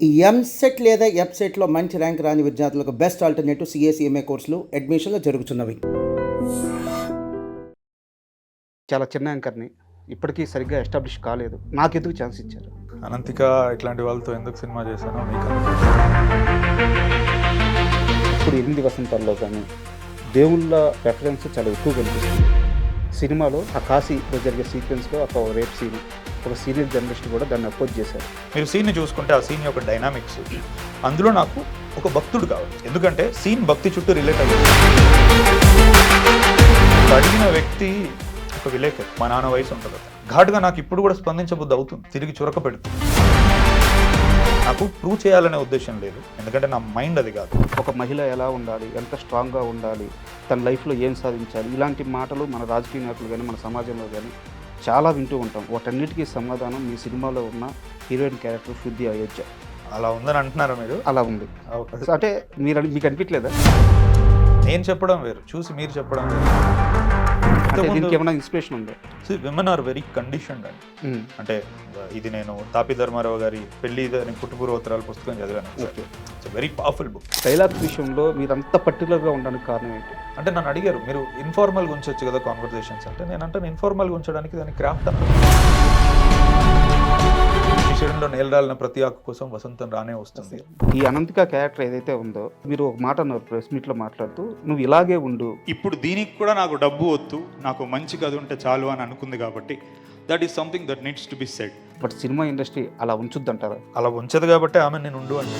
ఈ ఎంసెట్ లేదా ఎఫ్సెట్లో మంచి ర్యాంక్ రాని విద్యార్థులకు బెస్ట్ ఆల్టర్నేటివ్ సిఎస్ఈఎంఏ కోర్సులు అడ్మిషన్లు జరుగుతున్నవి. చాలా చిన్న యాంకర్ని, ఇప్పటికీ సరిగ్గా ఎస్టాబ్లిష్ కాలేదు. నాకెందుకు ఛాన్స్ ఇచ్చారు? అనంతిక ఇట్లాంటి వాళ్ళతో ఎందుకు సినిమా చేశానో మీకు ఇప్పుడు 8 వసంతాల్లో కానీ దేవుళ్ళ రెఫరెన్స్ చాలా ఎక్కువ కనిపిస్తుంది సినిమాలో. ఆ కాశీలో జరిగే సీక్వెన్స్లో ఒక రేప్ సీన్, ఒక సీనియర్ జర్నలిస్ట్ కూడా దాన్ని అపోజ్ చేశారు. మీరు సీన్ని చూసుకుంటే ఆ సీన్ యొక్క డైనామిక్స్, అందులో నాకు ఒక భక్తుడు కావాలి. ఎందుకంటే సీన్ భక్తి చుట్టూ రిలేట్ అయ్యింది. అడిగిన వ్యక్తి ఒక విలేకరి, మా నాన్న వయసు ఉంటుంది. ఘాటుగా నాకు ఇప్పుడు కూడా స్పందించబుద్ధి అవుతుంది, తిరిగి చురక పెడుతుంది. నాకు ప్రూవ్ చేయాలనే ఉద్దేశం లేదు, ఎందుకంటే నా మైండ్ అది కాదు. ఒక మహిళ ఎలా ఉండాలి, ఎంత స్ట్రాంగ్గా ఉండాలి, తన లైఫ్లో ఏం సాధించాలి, ఇలాంటి మాటలు మన రాజకీయ నాయకులు కానీ మన సమాజంలో కానీ చాలా వింటూ ఉంటాం. వాటన్నిటికీ సమాధానం మీ సినిమాలో ఉన్న హీరోయిన్ క్యారెక్టర్ శుద్ధి అయోధ్య. అలా ఉందని అంటున్నారా మీరు? అలా ఉంది. అంటే మీకు అనిపించలేదా? నేను చెప్పడం వేరు, చూసి మీరు చెప్పడం వేరు. అంటే దీనికి ఏమైనా ఇన్స్పిరేషన్ ఉందా? విమెన్ ఆర్ వెరీ కండిషన్డ్ అండి. అంటే ఇది నేను తాపి ధర్మారావు గారి పెళ్లి పుట్టుపూర్వోత్తరాల పుస్తకం చదివాను. It's very powerful book. Dialogues విషయంలో మీరు అంత పర్టికులర్గా ఉండడానికి కారణం ఏంటి? అంటే నన్ను అడిగారు, మీరు ఇన్ఫార్మల్గా ఉంచవచ్చు కదా కాన్వర్జేషన్స్ అంటే. నేను అంటే ఇన్ఫార్మల్గా ఉంచడానికి దాన్ని క్రాఫ్ట్ అన్న. ఈ శరీరంలో నేలరాలిన ప్రతి ఆకు కోసం వసంతం రానే వస్తుంది. ఈ అనంతిక క్యారెక్టర్ ఏదైతే ఉందో, మీరు ఒక మాట అన్నారు ప్రెస్ మీట్లో మాట్లాడుతూ, నువ్వు ఇలాగే ఉండు. ఇప్పుడు దీనికి కూడా నాకు డబ్బు వద్దు, నాకు మంచి కథ ఉంటే చాలు అని అనుకుంది కాబట్టి that is something that needs to be said. But cinema industry అలా ఉంచుద్దంటారా? అలా ఉంచదు కాబట్టి ఆమె నేను ఉండు అంటే.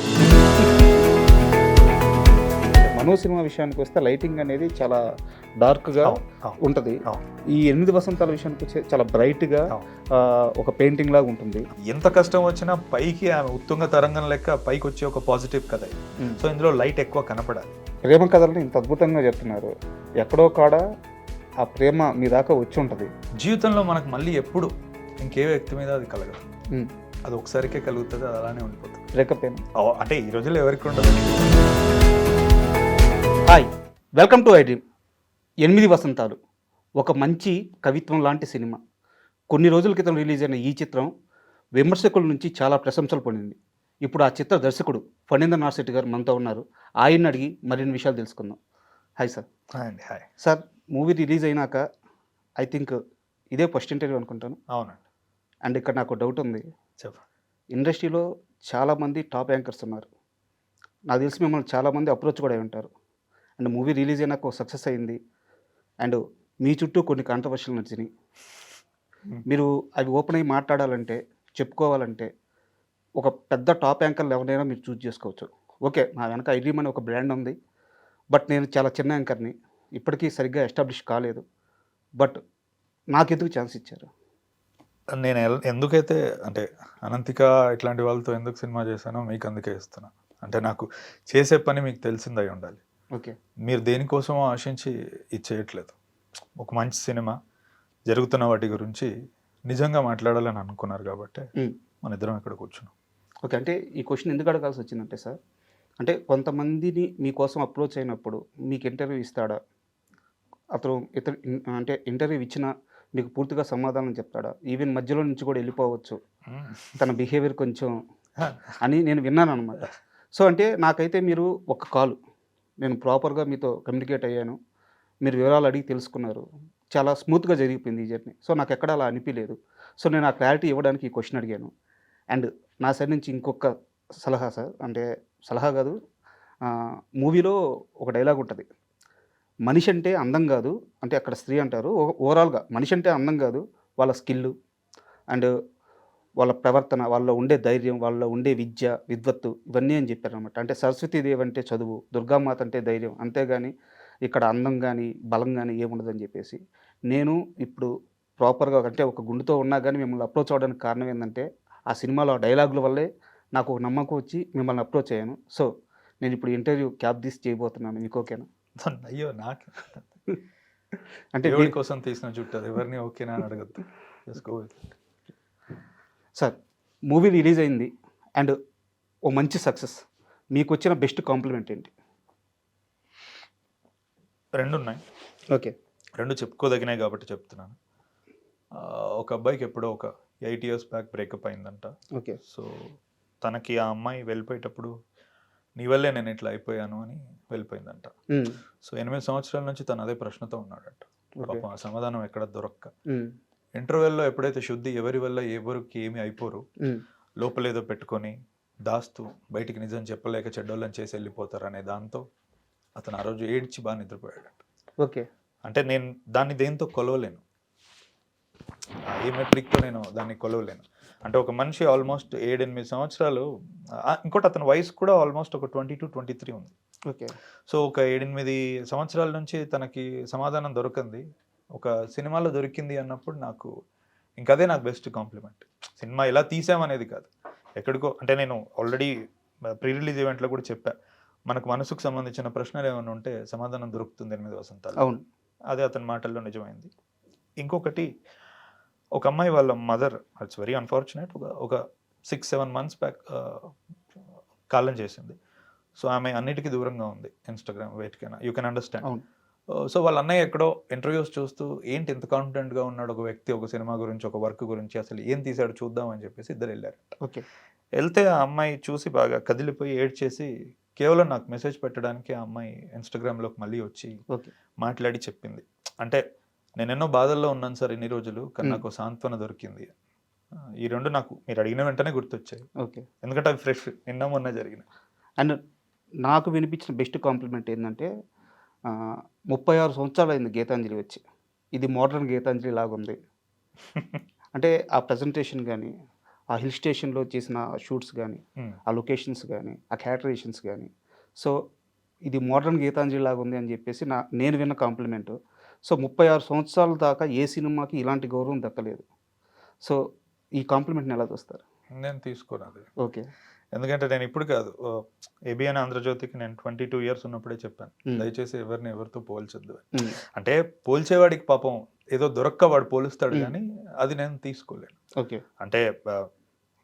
మనో సినిమా విషయానికి వస్తే లైటింగ్ అనేది చాలా డార్క్గా ఉంటుంది. ఈ 8 వసంతాల విషయానికి వచ్చే చాలా బ్రైట్గా ఒక పెయింటింగ్ లాగా ఉంటుంది. ఎంత కష్టం వచ్చినా పైకి ఆమె ఉత్తుంగ తరంగం లెక్క పైకి వచ్చే ఒక పాజిటివ్ కథ. సో ఇందులో లైట్ ఎక్కువ కనపడాలి. ప్రేమ కథలను ఇంత అద్భుతంగా చెప్తున్నారు. ఎక్కడో కాడ ఆ ప్రేమ మీ దాకా వచ్చి ఉంటుంది. జీవితంలో మనకు మళ్ళీ ఎప్పుడు ఇంకే వ్యక్తి మీద అది కలగదు. అది ఒకసారికే కలుగుతుంది, అది అలానే ఉండిపోతుంది. బ్రేకప్ అంటే ఈ రోజుల్లో ఎవరికి ఉండదు. Hi, welcome to I dream. 8 వసంతాలు ఒక మంచి కవిత్వం లాంటి సినిమా. కొన్ని రోజుల క్రితం రిలీజ్ అయిన ఈ చిత్రం విమర్శకుల నుంచి చాలా ప్రశంసలు పొందింది. ఇప్పుడు ఆ చిత్ర దర్శకుడు ఫణీంద్ర నాథ్ శెట్టి గారు మనతో ఉన్నారు. ఆయన్ని అడిగి మరిన్ని విషయాలు తెలుసుకుందాం. Hi sir. Hi sir, movie release అయినాక ఐ థింక్ ఇదే ఫస్ట్ ఇంటర్వ్యూ అనుకుంటాను. అవునండి. అండ్ ఇక్కడ నాకు డౌట్ ఉంది. చెప్పు. ఇండస్ట్రీలో చాలామంది టాప్ యాంకర్స్ ఉన్నారు. నాకు తెలిసి మిమ్మల్ని చాలామంది అప్రోచ్ కూడా అయి ఉంటారు. అండ్ మూవీ రిలీజ్ అయినాక ఒక సక్సెస్ అయింది. అండ్ మీ చుట్టూ కొన్ని కాంట్రవర్షియల్ నచ్చినాయి. మీరు అవి ఓపెన్ అయ్యి మాట్లాడాలంటే, చెప్పుకోవాలంటే ఒక పెద్ద టాప్ యాంకర్లు ఎవరైనా మీరు చూస్ చేసుకోవచ్చు. ఓకే, నా వెనక ఐ డ్రీమ్ అనే ఒక బ్రాండ్ ఉంది. బట్ నేను చాలా చిన్న యాంకర్ని, ఇప్పటికీ సరిగ్గా ఎస్టాబ్లిష్ కాలేదు. బట్ నాకెందుకు ఛాన్స్ ఇచ్చారు? నేను ఎందుకైతే అంటే అనంతిక ఇట్లాంటి వాళ్ళతో ఎందుకు సినిమా చేశానో మీకు అందుకే ఇస్తున్నా. అంటే నాకు చేసే పని మీకు తెలిసిందై ఉండాలి. ఓకే, మీరు దేనికోసం ఆశించి ఇది చేయట్లేదు. ఒక మంచి సినిమా జరుగుతున్న వాటి గురించి నిజంగా మాట్లాడాలని అనుకున్నారు కాబట్టి మన ఇద్దరం ఇక్కడ కూర్చున్నాం. ఓకే, అంటే ఈ క్వశ్చన్ ఎందుకు అడగాల్సి వచ్చిందంటే సార్, అంటే కొంతమందిని మీకోసం అప్రోచ్ అయినప్పుడు మీకు ఇంటర్వ్యూ ఇస్తాడా, అతను అంటే ఇంటర్వ్యూ ఇచ్చినా మీకు పూర్తిగా సమాధానం చెప్తాడా, ఈవెన్ మధ్యలో నుంచి కూడా వెళ్ళిపోవచ్చు, తన బిహేవియర్ కొంచెం అని నేను విన్నాను అనమాట. సో అంటే నాకైతే మీరు ఒక కాల్, నేను ప్రాపర్గా మీతో కమ్యూనికేట్ అయ్యాను, మీరు వివరాలు అడిగి తెలుసుకున్నారు, చాలా స్మూత్గా జరిగిపోయింది ఈ జర్నీ. సో నాకు ఎక్కడ అలా అనిపించలేదు. సో నేను ఆ క్లారిటీ ఇవ్వడానికి ఈ క్వశ్చన్ అడిగాను. అండ్ నా సైడ్ నుంచి ఇంకొక సలహా సార్, అంటే సలహా కాదు, మూవీలో ఒక డైలాగ్ ఉంటుంది, మనిషి అంటే అందం కాదు, అంటే అక్కడ స్త్రీ అంటారు, ఓవరాల్గా మనిషి అంటే అందం కాదు, వాళ్ళ స్కిల్ అండ్ వాళ్ళ ప్రవర్తన, వాళ్ళలో ఉండే ధైర్యం, వాళ్ళలో ఉండే విద్య, విద్వత్తు, ఇవన్నీ అని చెప్పారనమాట. అంటే సరస్వతీదేవి అంటే చదువు, దుర్గామాత అంటే ధైర్యం, అంతేగాని ఇక్కడ అందం కానీ బలం కానీ ఏముండదని చెప్పేసి నేను ఇప్పుడు ప్రాపర్గా, అంటే ఒక గుండెతో ఉన్నా కానీ మిమ్మల్ని అప్రోచ్ అవ్వడానికి కారణం ఏంటంటే ఆ సినిమాలో ఆ డైలాగుల వల్లే నాకు ఒక నమ్మకం వచ్చి మిమ్మల్ని అప్రోచ్ అయ్యాను. సో నేను ఇప్పుడు ఇంటర్వ్యూ క్యాబ్ తీసి చేయబోతున్నాను. మీకు ఓకేనా? అయ్యో, నాకు అంటే ఎవరి కోసం తీసిన చుట్టారు, ఎవరిని ఓకేనా అని అడగద్దు. సార్, మూవీ రిలీజ్ అయింది అండ్ ఓ మంచి సక్సెస్, మీకు వచ్చిన బెస్ట్ కాంప్లిమెంట్ ఏంటి? రెండు ఉన్నాయి. ఓకే, రెండు చెప్పుకోదగినాయి కాబట్టి చెప్తున్నాను. ఒక అబ్బాయికి ఎప్పుడో ఒక 8 years బ్యాక్ బ్రేకప్ అయిందంట. ఓకే. సో తనకి ఆ అమ్మాయి వెళ్ళిపోయేటప్పుడు నీ వల్లే నేను ఇట్లా అయిపోయాను అని వెళ్ళిపోయిందంట. ఉమ్, సో 8 సంవత్సరాల నుంచి తను అదే ప్రశ్నతో ఉన్నాడంట. ఓకే. పాపం ఆ సమాధానం ఎక్కడ దొరక్క ఉమ్, ఇంటర్వెల్లో ఎప్పుడైతే శుద్ధి ఎవరి వల్ల ఎవరికి ఏమి అయిపోరు ఉమ్, లోపలేదో పెట్టుకొని దాస్తూ బయటికి నిజం చెప్పలేక చెడ్డోళ్ళని చేసి వెళ్ళిపోతారు అనే దాంతో అతను ఆ రోజు ఏడ్చి బాగా నిద్రపోయాడంట. ఓకే. అంటే నేను దాన్ని దేంతో కొలవలేను, ఏ మెట్రిక్తో నేను దాన్ని కొలవలేను. అంటే ఒక మనిషి ఆల్మోస్ట్ 7-8 సంవత్సరాలు, ఇంకోటి అతని వయసు కూడా ఆల్మోస్ట్ ఒక 22-23 ఉంది. ఓకే. సో ఒక 7-8 సంవత్సరాల నుంచి తనకి సమాధానం దొరకంది ఒక సినిమాలో దొరికింది అన్నప్పుడు నాకు ఇంకదే నాకు బెస్ట్ కాంప్లిమెంట్. సినిమా ఎలా తీసామనేది కాదు, ఎక్కడికో అంటే నేను ఆల్రెడీ ప్రీ రిలీజ్ ఈవెంట్లో కూడా చెప్పా, మనకు మనసుకు సంబంధించిన ప్రశ్నలు ఏమైనా ఉంటే సమాధానం దొరుకుతుంది 8 వసంతాలు. అవును. అదే అతని మాటల్లో నిజమైంది. ఇంకొకటి, ఒక అమ్మాయి వాళ్ళ మదర్, ఇట్స్ వెరీ అన్ఫార్చునేట్, ఒక 6-7 మంత్స్ బ్యాక్ కాలం చేసింది. సో ఆమె అన్నిటికీ దూరంగా ఉంది ఇన్స్టాగ్రామ్ వేటికైనా, యూ కెన్ అండర్స్టాండ్. అవును. సో వాళ్ళ అన్నయ్య ఎక్కడో ఇంటర్వ్యూస్ చూస్తూ ఏంటి ఇంత కాన్ఫిడెంట్గా ఉన్నాడు ఒక వ్యక్తి, ఒక సినిమా గురించి, ఒక వర్క్ గురించి, అసలు ఏం తీశాడు చూద్దాం అని చెప్పేసి ఇద్దరు వెళ్ళారు. ఓకే. వెళ్తే ఆ అమ్మాయి చూసి బాగా కదిలిపోయి ఏడ్చేసి కేవలం నాకు మెసేజ్ పెట్టడానికి ఆ అమ్మాయి ఇన్స్టాగ్రామ్లోకి మళ్ళీ వచ్చి ఓకే. మాట్లాడి చెప్పింది, అంటే నేను ఎన్నో బాధల్లో ఉన్నాను సార్ ఇన్ని రోజులు, కానీ నాకు సాంత్వన దొరికింది. ఈ రెండు నాకు మీరు అడిగిన వెంటనే గుర్తొచ్చాయి, ఓకే. ఎందుకంటే అవి ఫ్రెష్, నిన్న మొన్న జరిగిన. అండ్ నాకు వినిపించిన బెస్ట్ కాంప్లిమెంట్ ఏంటంటే 36 సంవత్సరాలు అయింది గీతాంజలి వచ్చి, ఇది మోడర్న్ గీతాంజలి లాగుంది. అంటే ఆ ప్రజెంటేషన్ కానీ, ఆ హిల్ స్టేషన్లో చేసిన షూట్స్ కానీ, ఆ లొకేషన్స్ కానీ, ఆ క్యారెక్టరేషన్స్ కానీ, సో ఇది మోడర్న్ గీతాంజలి లాగా ఉంది అని చెప్పేసి నేను విన్న కాంప్లిమెంట్. సో 36 సంవత్సరాల దాకా ఏ సినిమాకి ఇలాంటి గౌరవం దక్కలేదు. సో ఈ కాంప్లిమెంట్ని ఎలా చూస్తారు? నేను తీసుకోను అది. ఓకే. ఎందుకంటే నేను ఇప్పుడు కాదు, ఏబిఎన్ ఆంధ్రజ్యోతికి నేను 22 years ఉన్నప్పుడే చెప్పాను, దయచేసి ఎవరిని ఎవరితో పోల్చొద్దు అని. అంటే పోల్చేవాడికి పాపం ఏదో దొరక్క వాడు పోలుస్తాడు కానీ అది నేను తీసుకోలేను. ఓకే. అంటే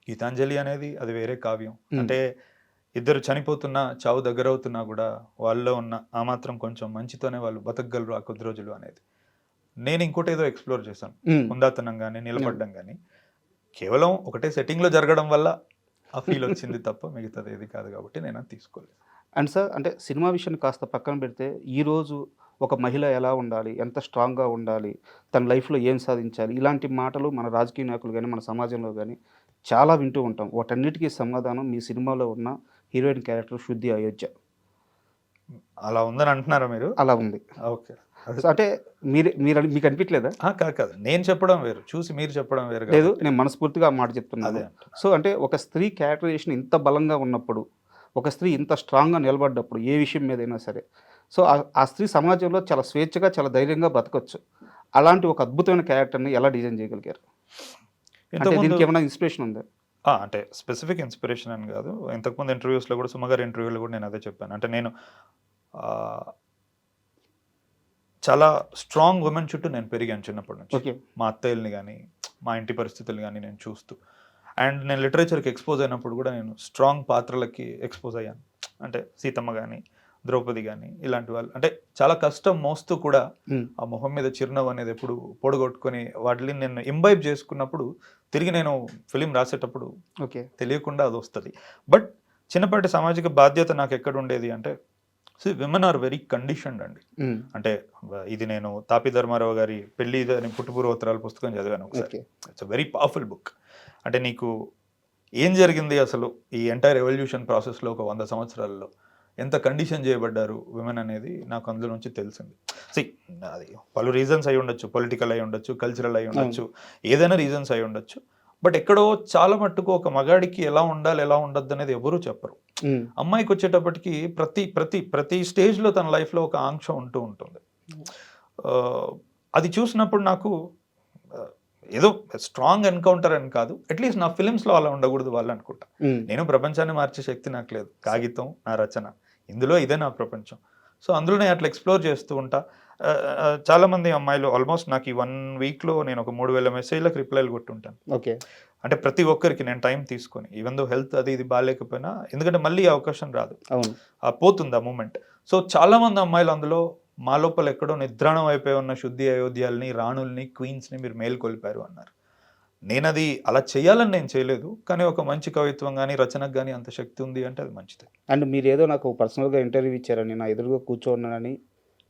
గీతాంజలి అనేది అది వేరే కావ్యం. అంటే ఇద్దరు చనిపోతున్నా, చావు దగ్గర అవుతున్నా కూడా వాళ్ళలో ఉన్న ఆ మాత్రం కొంచెం మంచితోనే వాళ్ళు బతకగలరు ఆ కొద్ది రోజులు అనేది. నేను ఇంకోటి ఏదో ఎక్స్ప్లోర్ చేశాను, హుందాతనం కానీ, నిలబడ్డం కానీ, కేవలం ఒకటే సెట్టింగ్లో జరగడం వల్ల ఆ ఫీల్ వచ్చింది తప్ప మిగతాది ఏది కాదు, కాబట్టి నేను అది తీసుకోలేదు. అండ్ సార్, అంటే సినిమా విషయాన్ని కాస్త పక్కన పెడితే ఈరోజు ఒక మహిళ ఎలా ఉండాలి, ఎంత స్ట్రాంగ్గా ఉండాలి, తన లైఫ్లో ఏం సాధించాలి, ఇలాంటి మాటలు మన రాజకీయ నాయకులు కానీ, మన సమాజంలో కానీ చాలా వింటూ ఉంటాం. వాటన్నిటికీ సమాధానం మీ సినిమాలో ఉన్న హీరోయిన్ క్యారెక్టర్ శుద్ధి అయోధ్య. అలా ఉందని అంటున్నారా మీరు? అలా ఉంది. ఓకే. సో అంటే మీకు అనిపించలేదా? కాదు, నేను చెప్పడం వేరు, చూసి మీరు చెప్పడం వేరు. లేదు, నేను మనస్ఫూర్తిగా ఆ మాట చెప్తున్నాను. సో అంటే ఒక స్త్రీ క్యారెక్టరేషన్ ఇంత బలంగా ఉన్నప్పుడు, ఒక స్త్రీ ఇంత స్ట్రాంగ్గా నిలబడ్డప్పుడు ఏ విషయం మీదైనా సరే, సో ఆ స్త్రీ సమాజంలో చాలా స్వేచ్ఛగా, చాలా ధైర్యంగా బతకొచ్చు. అలాంటి ఒక అద్భుతమైన క్యారెక్టర్ని ఎలా డిజైన్ చేయగలిగారు? అంటే దీనికి ఏమైనా ఇన్స్పిరేషన్ ఉందా? అంటే స్పెసిఫిక్ ఇన్స్పిరేషన్ అని కాదు, ఇంతకుముందు ఇంటర్వ్యూస్లో కూడా, సుమగారి ఇంటర్వ్యూలో కూడా నేను అదే చెప్పాను. అంటే నేను చాలా స్ట్రాంగ్ ఉమెన్ చుట్టూ నేను పెరిగాను చిన్నప్పటి నుంచి. ఓకే. మా అత్తయ్యల్ని కానీ, మా ఇంటి పరిస్థితులు కానీ నేను చూస్తూ, అండ్ నేను లిటరేచర్కి ఎక్స్పోజ్ అయినప్పుడు కూడా నేను స్ట్రాంగ్ పాత్రలకి ఎక్స్పోజ్ అయ్యాను. అంటే సీతమ్మ కానీ, ద్రౌపది కానీ, ఇలాంటి వాళ్ళు అంటే చాలా కష్టం మోస్తూ కూడా ఆ మొహం మీద చిరునవ్వు అనేది ఎప్పుడు పొడగొట్టుకొని వాటిని నేను ఇంబైబ్ చేసుకున్నప్పుడు తిరిగి నేను ఫిలిం రాసేటప్పుడు ఓకే తెలియకుండా అది వస్తుంది. బట్ చిన్నపాటి సామాజిక బాధ్యత నాకు ఎక్కడ ఉండేది అంటే, విమెన్ ఆర్ వెరీ కండిషన్డ్ అండి. అంటే ఇది నేను తాపి ధర్మారావు గారి పెళ్లి అని పుట్టుపూర్వోత్తరాల పుస్తకం చదివాను ఒకసారి. It's a very powerful book. అంటే నీకు ఏం జరిగింది అసలు ఈ ఎంటైర్ ఎవల్యూషన్ ప్రాసెస్లో ఒక 100 సంవత్సరాల్లో ఎంత కండిషన్ చేయబడ్డారు విమెన్ అనేది నాకు అందులో నుంచి తెలిసింది. అది పలు రీజన్స్ అయి ఉండొచ్చు, పొలిటికల్ అయి ఉండొచ్చు, కల్చరల్ అయి ఉండొచ్చు, ఏదైనా రీజన్స్ అయి ఉండొచ్చు. బట్ ఎక్కడో చాలా మట్టుకు ఒక మగాడికి ఎలా ఉండాలి, ఎలా ఉండద్దు అనేది ఎవరూ చెప్పరు. అమ్మాయికి వచ్చేటప్పటికి ప్రతి ప్రతి ప్రతి స్టేజ్లో తన లైఫ్లో ఒక ఆంక్ష ఉంటూ ఉంటుంది. అది చూసినప్పుడు నాకు ఏదో స్ట్రాంగ్ ఎన్కౌంటర్ అని కాదు, అట్లీస్ట్ నా ఫిలిమ్స్లో అలా ఉండకూడదు వాళ్ళు అనుకుంటా. నేను ప్రపంచాన్ని మార్చే శక్తి నాకు లేదు, కాగితం నా రచన, ఇందులో ఇదే నా ప్రపంచం. సో అందులోనే అట్లా ఎక్స్ప్లోర్ చేస్తూ ఉంటా. చాలామంది అమ్మాయిలు ఆల్మోస్ట్ నాకు ఈ 1 weekలో నేను ఒక 3000 మెసేజ్లకు రిప్లైలు కొట్టుంటాను. ఓకే. అంటే ప్రతి ఒక్కరికి నేను టైం తీసుకొని, ఈవెన్ దో హెల్త్ అది ఇది బాగాలేకపోయినా, ఎందుకంటే మళ్ళీ అవకాశం రాదు, పోతుంది ఆ మూమెంట్. సో చాలామంది అమ్మాయిలు అందులో మా లోపల ఎక్కడో నిద్రాణం అయిపోయి ఉన్న శుద్ధి అయోధ్యాల్ని, రాణుల్ని, క్వీన్స్ని మీరు మేల్కొల్పారు అన్నారు. నేను అది అలా చేయాలని నేను చేయలేదు, కానీ ఒక మంచి కవిత్వం కానీ రచనకు కానీ అంత శక్తి ఉంది అంటే అది మంచిది. అండ్ మీరు ఏదో నాకు పర్సనల్గా ఇంటర్వ్యూ ఇచ్చారని, నా ఎదురుగా కూర్చోన్నానని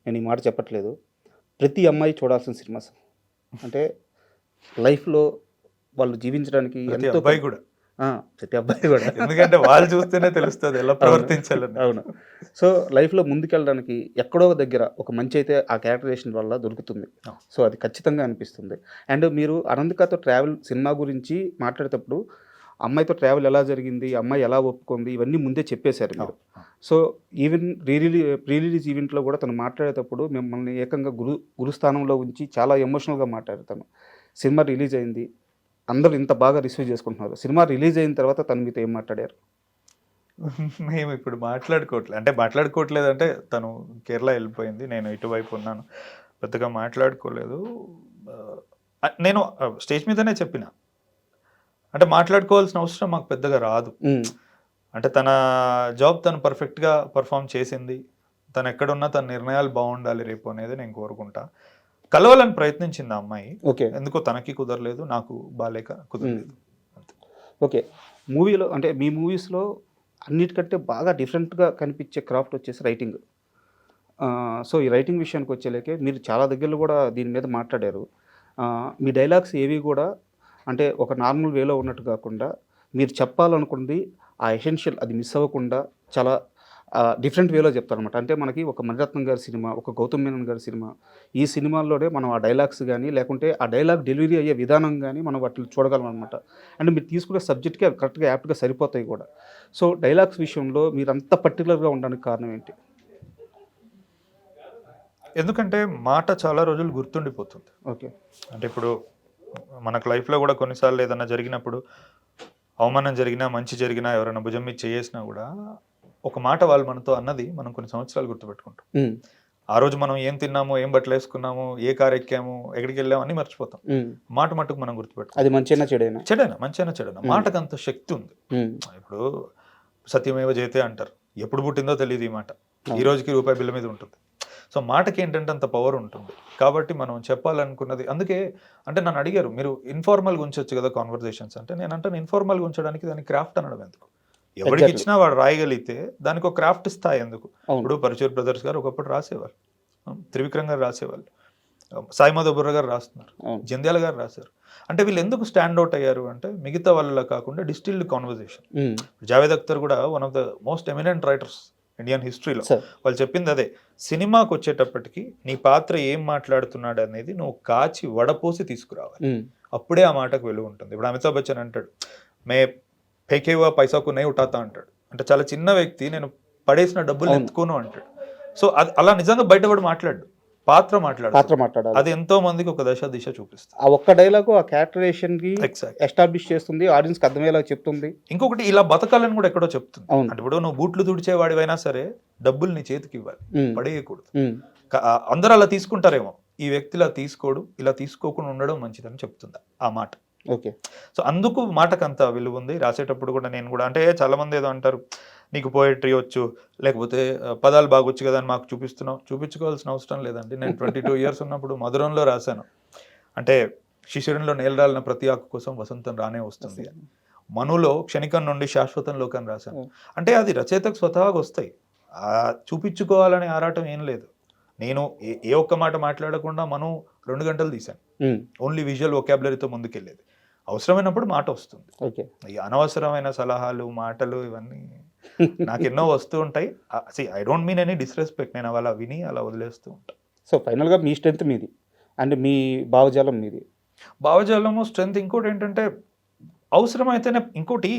నేను ఈ మాట చెప్పట్లేదు. ప్రతి అమ్మాయి చూడాల్సిన సినిమా సార్. అంటే లైఫ్లో వాళ్ళు జీవించడానికి ప్రతి ఎంతో అబ్బాయి కూడా, ప్రతి అబ్బాయి కూడా ఎందుకంటే వాళ్ళు చూస్తేనే తెలుస్తుంది ఎలా ప్రవర్తించాలని. అవును. సో లైఫ్లో ముందుకెళ్ళడానికి ఎక్కడో దగ్గర ఒక మంచి అయితే ఆ క్యారెక్టరేషన్ వల్ల దొరుకుతుంది. సో అది ఖచ్చితంగా అనిపిస్తుంది. అండ్ మీరు అనంతికతో ట్రావెల్ సినిమా గురించి మాట్లాడేటప్పుడు అమ్మాయితో ట్రావెల్ ఎలా జరిగింది, అమ్మాయి ఎలా ఒప్పుకుంది, ఇవన్నీ ముందే చెప్పేశారు మీరు. సో ఈవెన్ ప్రీ రిలీజ్ ఈవెంట్లో కూడా తను మాట్లాడేటప్పుడు మిమ్మల్ని ఏకంగా గురుస్థానంలో ఉంచి చాలా ఎమోషనల్గా మాట్లాడతాను. సినిమా రిలీజ్ అయింది, అందరూ ఇంత బాగా రిసీవ్ చేసుకుంటున్నారు. సినిమా రిలీజ్ అయిన తర్వాత తను మీతో ఏం మాట్లాడారు? మేము ఇప్పుడు మాట్లాడుకోవట్లేదు, అంటే మాట్లాడుకోవట్లేదు అంటే తను కేరళ వెళ్ళిపోయింది, నేను ఇటువైపు ఉన్నాను, పెద్దగా మాట్లాడుకోలేదు. నేను స్టేజ్ మీదనే చెప్పిన, అంటే మాట్లాడుకోవాల్సిన అవసరం మాకు పెద్దగా రాదు. అంటే తన జాబ్ తను పర్ఫెక్ట్గా పర్ఫామ్ చేసింది, తను ఎక్కడున్నా తన నిర్ణయాలు బాగుండాలి రేపు అనేది నేను కోరుకుంటా. కలవాలని ప్రయత్నించింది ఆ అమ్మాయి, ఓకే, ఎందుకో తనకి కుదరలేదు, నాకు బాలేక కుదరలేదు. ఓకే. మూవీలో అంటే మీ మూవీస్లో అన్నిటికంటే బాగా డిఫరెంట్గా కనిపించే క్రాఫ్ట్ వచ్చేసి రైటింగ్. సో ఈ రైటింగ్ విషయానికి వచ్చేలేకే మీరు చాలా దగ్గరలో కూడా దీని మీద మాట్లాడారు. మీ డైలాగ్స్ ఏవి కూడా అంటే ఒక నార్మల్ వేలో ఉన్నట్టు కాకుండా మీరు చెప్పాలనుకున్నది ఆ ఎసెన్షియల్ అది మిస్ అవ్వకుండా చాలా డిఫరెంట్ వేలో చెప్తారనమాట. అంటే మనకి ఒక మణిరత్నం గారి సినిమా, ఒక గౌతమ్ మేనన్ గారి సినిమా, ఈ సినిమాల్లోనే మనం ఆ డైలాగ్స్ కానీ లేకుంటే ఆ డైలాగ్ డెలివరీ అయ్యే విధానం కానీ మనం వాటిని చూడగలం అనమాట. అండ్ మీరు తీసుకునే సబ్జెక్ట్కి అవి కరెక్ట్గా యాప్ట్గా సరిపోతాయి కూడా. సో డైలాగ్స్ విషయంలో మీరు అంత పర్టికులర్గా ఉండడానికి కారణం ఏంటి? ఎందుకంటే మాట చాలా రోజులు గుర్తుండిపోతుంది. ఓకే. అంటే ఇప్పుడు మనకు లైఫ్లో కూడా కొన్నిసార్లు ఏదైనా జరిగినప్పుడు, అవమానం జరిగినా మంచి జరిగినా ఎవరైనా భుజం మీద చేసినా కూడా ఒక మాట వాళ్ళు మనతో అన్నది మనం కొన్ని సంవత్సరాలు గుర్తుపెట్టుకుంటాం. ఆ రోజు మనం ఏం తిన్నాము, ఏం బట్టలు వేసుకున్నాము, ఏ కారు ఎక్కాము, ఎక్కడికి వెళ్ళాము అని మర్చిపోతాం. మాట మట్టుకు మనం గుర్తుపెట్టుకుంటాం. అది మంచిగా చెడైనా మంచిగా చెడైనా మాటకు అంత శక్తి ఉంది. ఇప్పుడు సత్యమేవ జయతే అంటారు, ఎప్పుడు పుట్టిందో తెలియదు ఈ మాట, ఈ రోజుకి రూపాయి బిల్ల మీద ఉంటుంది. సో మాటకి ఏంటంటే అంత పవర్ ఉంటుంది. కాబట్టి మనం చెప్పాలనుకున్నది, అందుకే అంటే నన్ను అడిగారు మీరు ఇన్ఫార్మల్గా ఉంచవచ్చు కదా కాన్వర్జేషన్స్ అంటే, నేను అంటాను ఇన్ఫార్మల్గా ఉంచడానికి దాన్ని క్రాఫ్ట్ అనడం ఎందుకు? ఎవరికి ఇచ్చినా వాడు రాయగలిగితే దానికి ఒక క్రాఫ్ట్ స్థాయి ఎందుకు? ఇప్పుడు పరచూర్ బ్రదర్స్ గారు ఒకప్పుడు రాసేవాళ్ళు, త్రివిక్రమ్ గారు రాసేవాళ్ళు, సాయి మాధవ్ బుర్ర గారు రాస్తున్నారు, జంధ్యాల గారు రాశారు. అంటే వీళ్ళు ఎందుకు స్టాండ్ అవుట్ అయ్యారు అంటే మిగతా వాళ్ళలా కాకుండా డిస్టిల్డ్ కాన్వర్జేషన్. జావేద్ అఖ్తర్ కూడా one of the most eminent writers Indian హిస్టరీలో. వాళ్ళు చెప్పింది అదే, సినిమాకి వచ్చేటప్పటికి నీ పాత్ర ఏం మాట్లాడుతున్నాడు అనేది నువ్వు కాచి వడపోసి తీసుకురావాలి, అప్పుడే ఆ మాటకు విలువ ఉంటుంది. ఇప్పుడు అమితాబ్ బచ్చన్ అంటాడు మే ఫేకేవా పైసాకు నే ఉటాతా అంటాడు, అంటే చాలా చిన్న వ్యక్తి నేను పడేసిన డబ్బులు ఎత్తుకోను అంటాడు. సో అది అలా నిజంగా బయటపడి మాట్లాడు, పాత్ర మాట్లాడాలి. అది ఎంతో మందికి ఒక దిశ చూపిస్తుంది. ఆ ఒక్క డైలాగ్ ఆ క్యారెక్టరేషన్ కి ఎస్టాబ్లిష్ చేస్తుంది, ఆడియన్స్ కి అర్థమయ్యేలా చెప్తుంది. ఇంకొకటి ఇలా బతకాలని కూడా ఎక్కడో చెప్తుంది. అంటే ఇప్పుడు నువ్వు బూట్లు తుడిచేవాడివైనా సరే డబ్బులు నీ చేతికి ఇవ్వాలి, పడేయకూడదు. అందరూ అలా తీసుకుంటారేమో, ఈ వ్యక్తి ఇలా తీసుకోడు, ఇలా తీసుకోకుండా ఉండడం మంచిదని చెప్తుంది ఆ మాట. ఓకే. సో అందుకు మాటకు అంత విలువ ఉంది. రాసేటప్పుడు కూడా నేను కూడా, అంటే చాలా మంది ఏదో అంటారు నీకు పోయట్రీ వచ్చు, లేకపోతే పదాలు బాగొచ్చు కదా అని మాకు చూపించుకోవాల్సిన అవసరం లేదండి. నేను 22 years ఉన్నప్పుడు మధురంలో రాశాను, అంటే శిశిరంలో నేలరాలిన ప్రతి ఆకు కోసం వసంతం రానే వస్తుంది అని. మనులో క్షణికం నుండి శాశ్వతంలోకి అని రాశాను. అంటే అది రచయితకు స్వతహాగా వస్తాయి, చూపించుకోవాలనే ఆరాటం ఏం లేదు. నేను ఏ ఒక్క మాట మాట్లాడకుండా మనం 2 గంటలు తీశాను, ఓన్లీ విజువల్ వొకాబులరీతో ముందుకెళ్ళేది. అవసరమైనప్పుడు మాట వస్తుంది. ఈ అనవసరమైన సలహాలు మాటలు ఇవన్నీ నాకు ఎన్నో వస్తూ ఉంటాయి. I don't mean any disrespect, నేను అలా విని అలా వదిలేస్తూ ఉంటాను. సో ఫైనల్గా మీ స్ట్రెంత్ మీది అండ్ మీ భావజాలం మీది. భావజాలము స్ట్రెంత్. ఇంకోటి ఏంటంటే అవసరమైతేనే, ఇంకోటి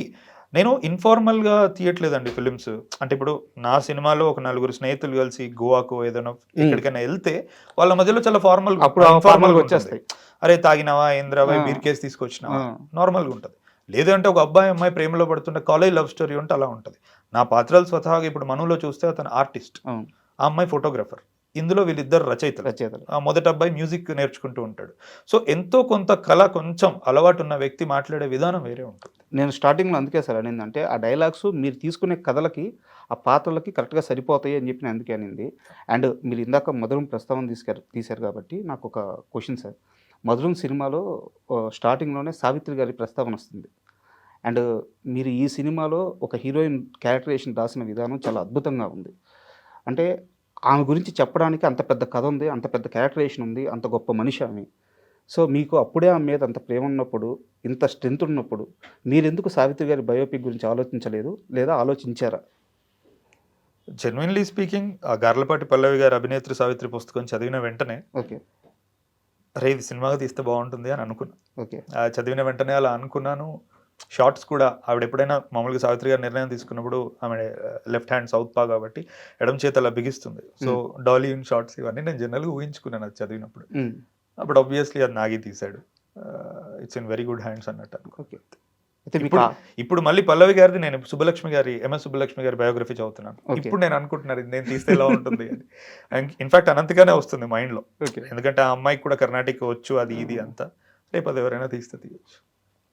నేను ఇన్ఫార్మల్గా తీయట్లేదండి ఫిలిమ్స్. అంటే ఇప్పుడు నా సినిమాలో ఒక 4 స్నేహితులు కలిసి గోవాకు ఏదైనా ఎక్కడికైనా వెళ్తే వాళ్ళ మధ్యలో చాలా ఫార్మల్గా వచ్చేస్తాయి. అరే తాగినావా, ఏంద్రావా, బీర్ కేసు తీసుకొచ్చినావా, నార్మల్గా ఉంటుంది. లేదంటే ఒక అబ్బాయి అమ్మాయి ప్రేమలో పడుతుంటే కాలేజ్ లవ్ స్టోరీ ఉంటే అలా ఉంటుంది. నా పాత్రలు స్వతహాగా ఇప్పుడు మనులో చూస్తే అతను ఆర్టిస్ట్, ఆ అమ్మాయి ఫోటోగ్రాఫర్, ఇందులో వీళ్ళిద్దరు రచయితలు. మొదటి అబ్బాయి మ్యూజిక్ నేర్చుకుంటూ ఉంటాడు. సో ఎంతో కొంత కళ కొంచెం అలవాటు ఉన్న వ్యక్తి మాట్లాడే విధానం వేరే ఉంటుంది. నేను స్టార్టింగ్లో అందుకే సార్ అనిందంటే ఆ డైలాగ్స్ మీరు తీసుకునే కథలకి ఆ పాత్రలకి కరెక్ట్గా సరిపోతాయి అని చెప్పి నేను అందుకే అనింది. అండ్ మీరు ఇందాక మధురం ప్రస్తావన తీశారు కాబట్టి నాకు ఒక క్వశ్చన్ సార్. మధురం సినిమాలో స్టార్టింగ్లోనే సావిత్రి గారి ప్రస్తావన వస్తుంది. అండ్ మీరు ఈ సినిమాలో ఒక హీరోయిన్ క్యారెక్టరేషన్ రాసిన విధానం చాలా అద్భుతంగా ఉంది. అంటే ఆమె గురించి చెప్పడానికి అంత పెద్ద కథ ఉంది, అంత పెద్ద క్యారెక్టరేషన్ ఉంది, అంత గొప్ప మనిషి ఆమె. సో మీకు అప్పుడే ఆమె మీద అంత ప్రేమ ఉన్నప్పుడు, ఇంత స్ట్రెంత్ ఉన్నప్పుడు మీరెందుకు సావిత్రి గారి బయోపిక్ గురించి ఆలోచించలేదు, లేదా ఆలోచించారా? జెన్యున్లీ స్పీకింగ్, ఆ గార్లపాటి పల్లవి గారి అభినేత్రి సావిత్రి పుస్తకం చదివిన వెంటనే ఓకే, అరే ఇది సినిమాగా తీస్తే బాగుంటుంది అని అనుకున్నా. ఓకే, చదివిన వెంటనే అలా అనుకున్నాను. షార్ట్స్ కూడా ఆవిడ ఎప్పుడైనా మామూలుగా సావిత్రి గారు నిర్ణయం తీసుకున్నప్పుడు ఆమె లెఫ్ట్ హ్యాండ్ సౌత్ పా కాబట్టి ఎడమ చేత అలా బిగిస్తుంది. సో డాలీ ఇన్ షార్ట్స్ ఇవన్నీ నేను జనరల్గా ఊహించుకున్నాను అది చదివినప్పుడు. అప్పుడు ఆబ్వియస్లీ అది నాగి తీశాడు. It's in very good hands అన్నట్టు అనుకో. ఓకే. అయితే మీకు ఇప్పుడు మళ్ళీ పల్లవి గారిది నేను సుబ్బలక్ష్మి గారి ఎంఎస్ సుబ్బలక్ష్మి గారి బయోగ్రఫీ చదువుతున్నాను. ఇప్పుడు నేను అనుకుంటున్నాను ఇది నేను తీస్తే ఎలా ఉంటుంది అని. ఇన్ఫాక్ట్ అనంతగానే వస్తుంది మైండ్లో. ఎందుకంటే ఆ అమ్మాయికి కూడా కర్ణాటక వచ్చు, అది ఇది అంతా. రేపు అది ఎవరైనా తీస్తే తీయచ్చు.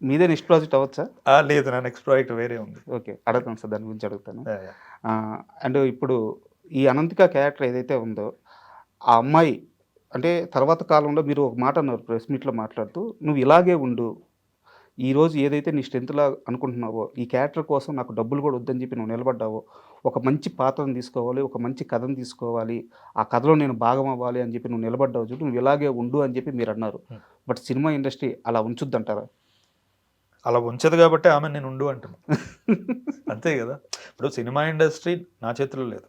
మీదే నెక్స్ట్ ప్రాజెక్ట్ అవ్వచ్చా? లేదు, నా నెక్స్ట్ ప్రాజెక్ట్ వేరే ఉంది. ఓకే, అడుగుతాను సార్, దాని గురించి అడుగుతాను. అండ్ ఇప్పుడు ఈ అనంతిక క్యారెక్టర్ ఏదైతే ఉందో ఆ అమ్మాయి, అంటే తర్వాత కాలంలో మీరు ఒక మాట అన్నారు ప్రెస్ మీట్లో మాట్లాడుతూ, నువ్వు ఇలాగే ఉండు, ఈరోజు ఏదైతే నీ స్ట్రెంత్లా అనుకుంటున్నావో ఈ క్యారెక్టర్ కోసం నాకు డబ్బులు కూడా వద్దని చెప్పి నువ్వు నిలబడ్డావో, ఒక మంచి పాత్రను తీసుకోవాలి, ఒక మంచి కథను తీసుకోవాలి, ఆ కథలో నేను భాగం అవ్వాలి అని చెప్పి నువ్వు నిలబడ్డావు చూడు, నువ్వు ఇలాగే ఉండు అని చెప్పి మీరు అన్నారు. బట్ సినిమా ఇండస్ట్రీ అలా ఉంచుద్దంటారా? అలా ఉంచదు కాబట్టి ఆమె నేను ఉండు అంటున్నాను. అంతే కదా. ఇప్పుడు సినిమా ఇండస్ట్రీ నా చేతిలో లేదు.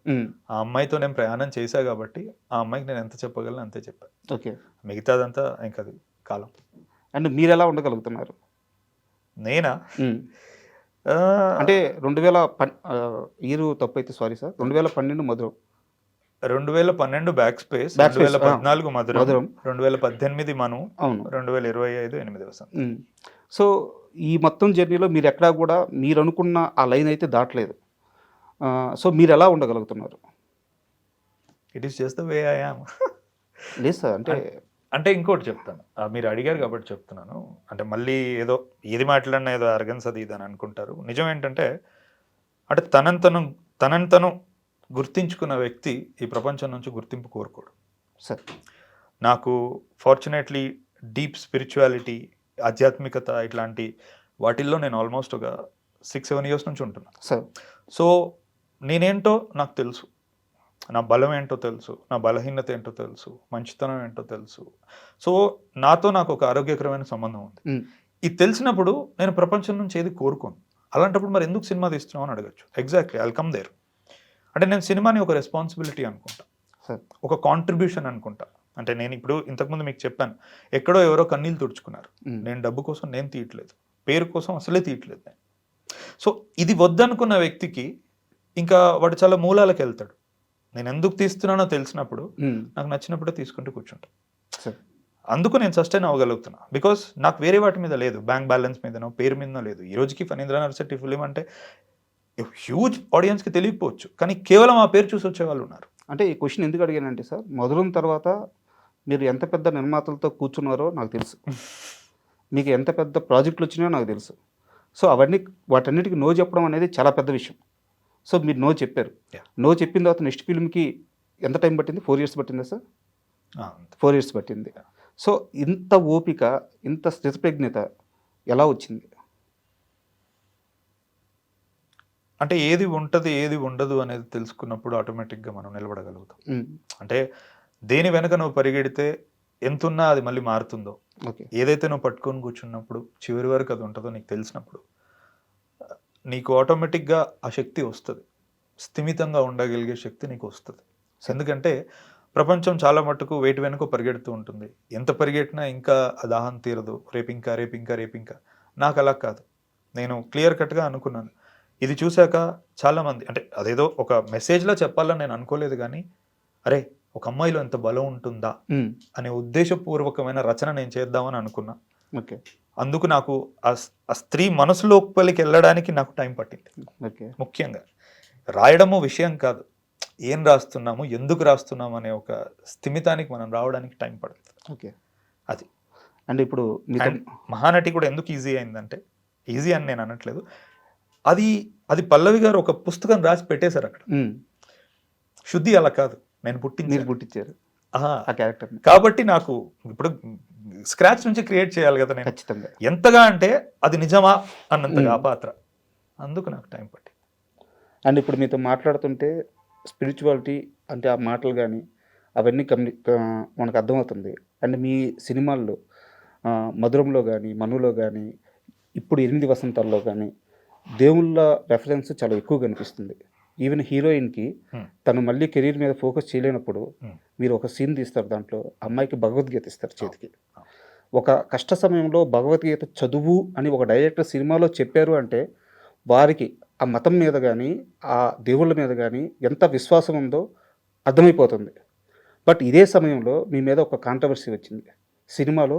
ఆ అమ్మాయితో నేను ప్రయాణం చేశా కాబట్టి ఆ అమ్మాయికి నేను ఎంత చెప్పగలను అంతే చెప్పాను. ఓకే, మిగతాదంతా ఇంకా కాలం. అండ్ మీరు ఎలా ఉండగలుగుతున్నారు? నేనా అంటే 2010 ఇయర్ తప్పు అయితే సారీ సార్, 2012 మధురం, 2012 బ్యాక్ స్పేస్, 2014 మధురం, 2018 మను, అవును, 2025 8 వసంతం. సో ఈ మొత్తం జర్నీలో మీరు ఎక్కడా కూడా మీరు అనుకున్న ఆ లైన్ అయితే దాటలేదు. సో మీరు ఎలా ఉండగలుగుతున్నారు? It is just the way I am. లేదు సార్, అంటే ఇంకోటి చెప్తాను, మీరు అడిగారు కాబట్టి చెప్తున్నాను. అంటే మళ్ళీ ఏదో ఏది మాట్లాడినా ఏదో అరగన్స్ అది ఇది అని అనుకుంటారు. నిజం ఏంటంటే, అంటే తనను గుర్తించుకున్న వ్యక్తి ఈ ప్రపంచం నుంచి గుర్తింపు కోరుకోడు సార్. నాకు ఫార్చునేట్లీ డీప్ స్పిరిచువాలిటీ, ఆధ్యాత్మికత ఇట్లాంటి వాటిల్లో నేను ఆల్మోస్ట్ ఒక 6-7 ఇయర్స్ నుంచి ఉంటున్నాను సార్. సో నేనేంటో నాకు తెలుసు, నా బలం ఏంటో తెలుసు, నా బలహీనత ఏంటో తెలుసు, మంచితనం ఏంటో తెలుసు. సో నాకు ఒక ఆరోగ్యకరమైన సంబంధం ఉంది. ఇది తెలిసినప్పుడు నేను ప్రపంచం నుంచి ఏది కోరుకోను. అలాంటప్పుడు మరి ఎందుకు సినిమా తీస్తున్నావు అని అడగచ్చు. Exactly, I'll come there. అంటే నేను సినిమాని ఒక రెస్పాన్సిబిలిటీ అనుకుంటా, ఒక కాంట్రిబ్యూషన్ అనుకుంటా. అంటే నేను ఇప్పుడు ఇంతకుముందు మీకు చెప్పాను, ఎక్కడో ఎవరో కన్నీళ్ళు తుడుచుకున్నారు. నేను డబ్బు కోసం నేను తీయట్లేదు, పేరు కోసం అసలే తీయట్లేదు నేను. సో ఇది వద్దనుకున్న వ్యక్తికి ఇంకా వాడు చాలా మూలాలకు వెళ్తాడు. నేను ఎందుకు తీస్తున్నానో తెలిసినప్పుడు నాకు నచ్చినప్పుడే తీసుకుంటూ కూర్చుంటాను. అందుకు నేను సస్టైన్ అవ్వగలుగుతున్నా. బికాస్ నాకు వేరే వాటి మీద లేదు, బ్యాంక్ బ్యాలెన్స్ మీదనో పేరు మీదనో లేదు. ఈ రోజుకి ఫణీంద్ర నరసింహ ఫిలిం అంటే హ్యూజ్ ఆడియన్స్కి తెలియకపోవచ్చు, కానీ కేవలం ఆ పేరు చూసి వచ్చే వాళ్ళు ఉన్నారు. అంటే ఈ క్వశ్చన్ ఎందుకు అడిగానంటే సార్, మధురం తర్వాత మీరు ఎంత పెద్ద నిర్మాతలతో కూర్చున్నారో నాకు తెలుసు, మీకు ఎంత పెద్ద ప్రాజెక్టులు వచ్చినాయో నాకు తెలుసు. సో వాటన్నిటికీ నో చెప్పడం అనేది చాలా పెద్ద విషయం. సో మీరు నో చెప్పారు. నో చెప్పిన తర్వాత నెక్స్ట్ ఫిల్మ్కి ఎంత టైం పట్టింది? 4 years పట్టిందా సార్? 4 years పట్టింది. సో ఇంత ఓపిక, ఇంత స్థితప్రజ్ఞత ఎలా వచ్చింది? అంటే ఏది ఉంటుంది ఏది ఉండదు అనేది తెలుసుకున్నప్పుడు ఆటోమేటిక్గా మనం నిలబడగలుగుతాం. అంటే దేని వెనక నువ్వు పరిగెడితే ఎంతున్నా అది మళ్ళీ మారుతుందో, ఏదైతే నువ్వు పట్టుకొని కూర్చున్నప్పుడు చివరి వరకు అది ఉంటుందో నీకు తెలిసినప్పుడు నీకు ఆటోమేటిక్గా ఆ శక్తి వస్తుంది, స్థిమితంగా ఉండగలిగే శక్తి నీకు వస్తుంది. ఎందుకంటే ప్రపంచం చాలా మట్టుకు వేటి వెనుక పరిగెడుతూ ఉంటుంది. ఎంత పరిగెట్టినా ఇంకా ఆ దాహం తీరదు, రేపింకా. నాకు అలా కాదు. నేను క్లియర్ కట్గా అనుకున్నాను. ఇది చూశాక చాలామంది, అంటే అదేదో ఒక మెసేజ్లా చెప్పాలని నేను అనుకోలేదు, కానీ అరే ఒక అమ్మాయిలో ఎంత బలం ఉంటుందా అనే ఉద్దేశపూర్వకమైన రచన నేను చేద్దామని అనుకున్నా. ఓకే, అందుకు నాకు ఆ స్త్రీ మనసులోపలికి వెళ్ళడానికి నాకు టైం పట్టింది. ఓకే, ముఖ్యంగా రాయడము విషయం కాదు, ఏం రాస్తున్నాము, ఎందుకు రాస్తున్నాము అనే ఒక స్థిమితానికి మనం రావడానికి టైం పడుతుంది. ఓకే, అది. అంటే ఇప్పుడు మహానటి కూడా ఎందుకు ఈజీ అయిందంటే, ఈజీ అని నేను అనట్లేదు, అది పల్లవి గారు ఒక పుస్తకం రాసి పెట్టేశారు అక్కడ. శుద్ధి అలా కాదు, నేను పుట్టించారు ఆ క్యారెక్టర్. కాబట్టి నాకు ఇప్పుడు స్క్రాచ్ నుంచి క్రియేట్ చేయాలి కదా నేను. ఖచ్చితంగా. ఎంతగా అంటే అది నిజమా అన్నంతగా ఆ పాత్ర. అందుకు నాకు టైం పట్టి. అండ్ ఇప్పుడు మీతో మాట్లాడుతుంటే స్పిరిచువాలిటీ అంటే ఆ మాటలు కానీ అవన్నీ మనకు అర్థమవుతుంది. అండ్ మీ సినిమాల్లో మధురంలో కానీ మనులో కానీ ఇప్పుడు 8 వసంతాల్లో కానీ దేవుళ్ళ రెఫరెన్స్ చాలా ఎక్కువ కనిపిస్తుంది. ఈవెన్ హీరోయిన్కి తను మళ్ళీ కెరీర్ మీద ఫోకస్ చేయలేనప్పుడు మీరు ఒక సీన్ తీస్తారు, దాంట్లో అమ్మాయికి భగవద్గీత ఇస్తారు చేతికి. ఒక కష్ట సమయంలో భగవద్గీత చదువు అని ఒక డైరెక్టర్ సినిమాలో చెప్పారు అంటే వారికి ఆ మతం మీద కానీ ఆ దేవుళ్ళ మీద కానీ ఎంత విశ్వాసం ఉందో అర్థమైపోతుంది. బట్ ఇదే సమయంలో మీ మీద ఒక కాంట్రవర్సీ వచ్చింది సినిమాలో.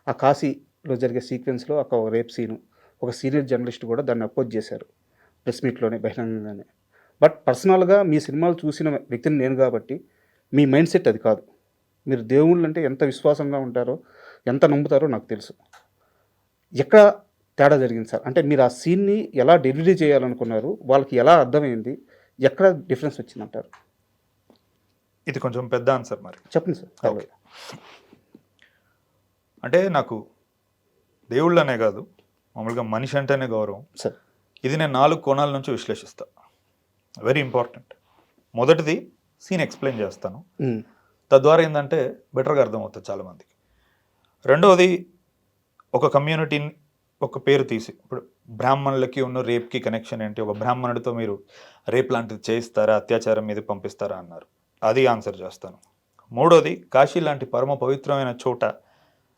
ఆ కాశీలో జరిగే సీక్వెన్స్లో ఒక రేప్ సీను, ఒక సీనియర్ జర్నలిస్ట్ కూడా దాన్ని అపోజ్ చేశారు ప్రెస్ మీట్లోనే బహిరంగంగానే. బట్ పర్సనల్గా మీ సినిమాలు చూసిన వ్యక్తిని నేను కాబట్టి మీ మైండ్ సెట్ అది కాదు. మీరు దేవుళ్ళు అంటే ఎంత విశ్వాసంగా ఉంటారో, ఎంత నమ్ముతారో నాకు తెలుసు. ఎక్కడ తేడా జరిగింది సార్? అంటే మీరు ఆ సీన్ని ఎలా డెలివరీ చేయాలనుకున్నారు, వాళ్ళకి ఎలా అర్థమైంది, ఎక్కడ డిఫరెన్స్ వచ్చిందంటారు? ఇది కొంచెం పెద్ద ఆన్సర్ మరి. చెప్పండి సార్. ఓకే. అంటే నాకు దేవుళ్ళనే కాదు, మామూలుగా మనిషి అంటేనే గౌరవం సార్. ఇది నేను 4 కోణాల నుంచి విశ్లేషిస్తా. Very important. మొదటిది సీన్ ఎక్స్ప్లెయిన్ చేస్తాను, తద్వారా ఏంటంటే బెటర్గా అర్థమవుతుంది చాలామందికి. రెండవది ఒక కమ్యూనిటీని ఒక పేరు తీసి, ఇప్పుడు బ్రాహ్మణులకి ఉన్న రేప్కి కనెక్షన్ ఏంటి, ఒక బ్రాహ్మణుడితో మీరు రేప్ లాంటిది చేయిస్తారా, అత్యాచారం మీద పంపిస్తారా అన్నారు, అది ఆన్సర్ చేస్తాను. మూడోది కాశీ లాంటి పరమ పవిత్రమైన చోట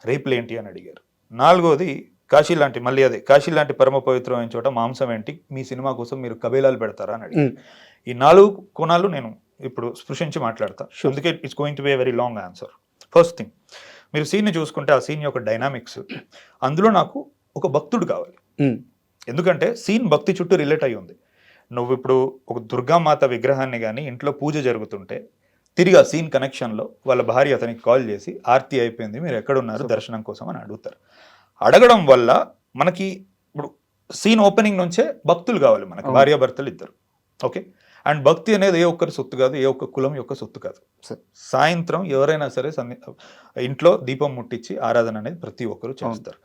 రేపులు ఏంటి అని అడిగారు. నాలుగోది కాశీ లాంటి, మళ్ళీ అదే కాశీ లాంటి పరమ పవిత్రమైన చోట మాంసం ఏంటి, మీ సినిమా కోసం మీరు కబేలాలు పెడతారా అని అడిగారు. ఈ 4 కోణాలు నేను ఇప్పుడు స్పృశించి మాట్లాడతా. అందుకే it's going to be a very long answer. First thing, మీరు సీన్ని చూసుకుంటే ఆ సీన్ యొక్క డైనామిక్స్, అందులో నాకు ఒక భక్తుడు కావాలి. ఎందుకంటే సీన్ భక్తి చుట్టూ రిలేట్ అయి ఉంది. నువ్వు ఇప్పుడు ఒక దుర్గామాత విగ్రహాన్ని కానీ ఇంట్లో పూజ జరుగుతుంటే తిరిగి ఆ సీన్ కనెక్షన్లో వాళ్ళ భార్య అతనికి కాల్ చేసి ఆర్తి అయిపోయింది, మీరు ఎక్కడున్నారు దర్శనం కోసం అని అడుగుతారు. అడగడం వల్ల మనకి ఇప్పుడు సీన్ ఓపెనింగ్ నుంచే భక్తులు కావాలి మనకి, భార్యాభర్తలు ఇద్దరు. ఓకే. అండ్ భక్తి అనేది ఏ ఒక్కరి సొత్తు కాదు, ఏ ఒక్క కులం యొక్క సొత్తు కాదు. సాయంత్రం ఎవరైనా సరే ఇంట్లో దీపం ముట్టించి ఆరాధన అనేది ప్రతి ఒక్కరు చేస్తారు.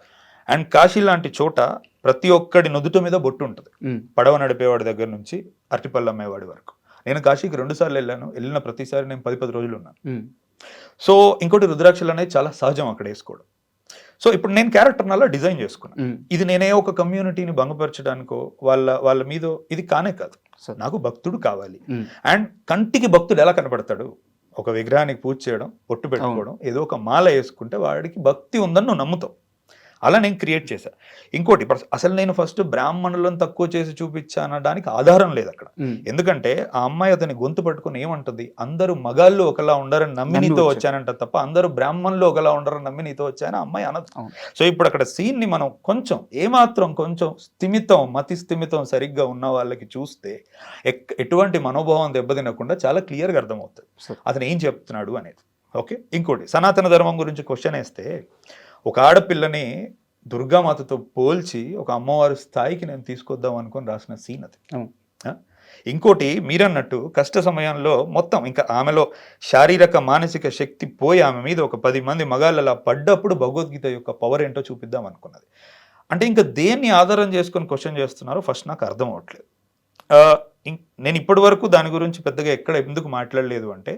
అండ్ కాశీ లాంటి చోట ప్రతి ఒక్కడి నుదుట మీద బొట్టు ఉంటుంది, పడవ నడిపేవాడి దగ్గర నుంచి అరటిపళ్ళు అమ్మేవాడి వరకు. నేను కాశీకి 2 సార్లు వెళ్ళాను, వెళ్ళిన ప్రతిసారి నేను 10 రోజులు ఉన్నాను. సో ఇంకోటి రుద్రాక్షలు అనేది చాలా సహజం అక్కడ వేసుకోవడం. సో ఇప్పుడు నేను క్యారెక్టర్ని అలా డిజైన్ చేసుకున్నాను. ఇది నేనే ఒక కమ్యూనిటీని భంగపరచడానికో వాళ్ళ మీద ఇది కానే కాదు. నాకు భక్తుడు కావాలి. అండ్ కంటికి భక్తుడు ఎలా కనపడతాడు, ఒక విగ్రహానికి పూజ చేయడం, పొట్టు పెట్టుకోవడం, ఏదో ఒక మాల వేసుకుంటే వాడికి భక్తి ఉందని నువ్వు నమ్ముతావు. అలా నేను క్రియేట్ చేశాను. ఇంకోటి, అసలు నేను ఫస్ట్ బ్రాహ్మణులను తక్కువ చేసి చూపించానడానికి ఆధారం లేదు అక్కడ. ఎందుకంటే ఆ అమ్మాయి అతని గొంతు పట్టుకుని ఏమంటుంది, అందరూ మగాళ్ళు ఒకలా ఉండరని నమ్మి నీతో వచ్చానంట తప్ప అందరూ బ్రాహ్మణులు ఒకలా ఉండరని నమ్మి నీతో వచ్చాను అమ్మాయి అనదు. సో ఇప్పుడు అక్కడ సీన్ని మనం కొంచెం మతి స్థిమితం సరిగ్గా ఉన్న వాళ్ళకి చూస్తే ఎటువంటి మనోభావం దెబ్బతినకుండా చాలా క్లియర్గా అర్థమవుతుంది అతను ఏం చెప్తున్నాడు అనేది. ఓకే. ఇంకోటి, సనాతన ధర్మం గురించి క్వశ్చన్ వేస్తే ఒక ఆడపిల్లని దుర్గామాతతో పోల్చి ఒక అమ్మవారి స్థాయికి నేను తీసుకొద్దాం అనుకొని రాసిన సీన్ అది. ఇంకోటి, మీరన్నట్టు కష్ట సమయంలో మొత్తం ఇంకా ఆమెలో శారీరక మానసిక శక్తి పోయి ఆమె మీద ఒక 10 మంది మగాళ్ళలా పడ్డప్పుడు భగవద్గీత యొక్క పవర్ ఏంటో చూపిద్దాం అనుకున్నది. అంటే ఇంకా దేన్ని ఆధారం చేసుకొని క్వశ్చన్ చేస్తున్నారో ఫస్ట్ నాకు అర్థం అవ్వట్లేదు. నేను ఇప్పటి వరకు దాని గురించి పెద్దగా ఎక్కడ ఎందుకు మాట్లాడలేదు అంటే,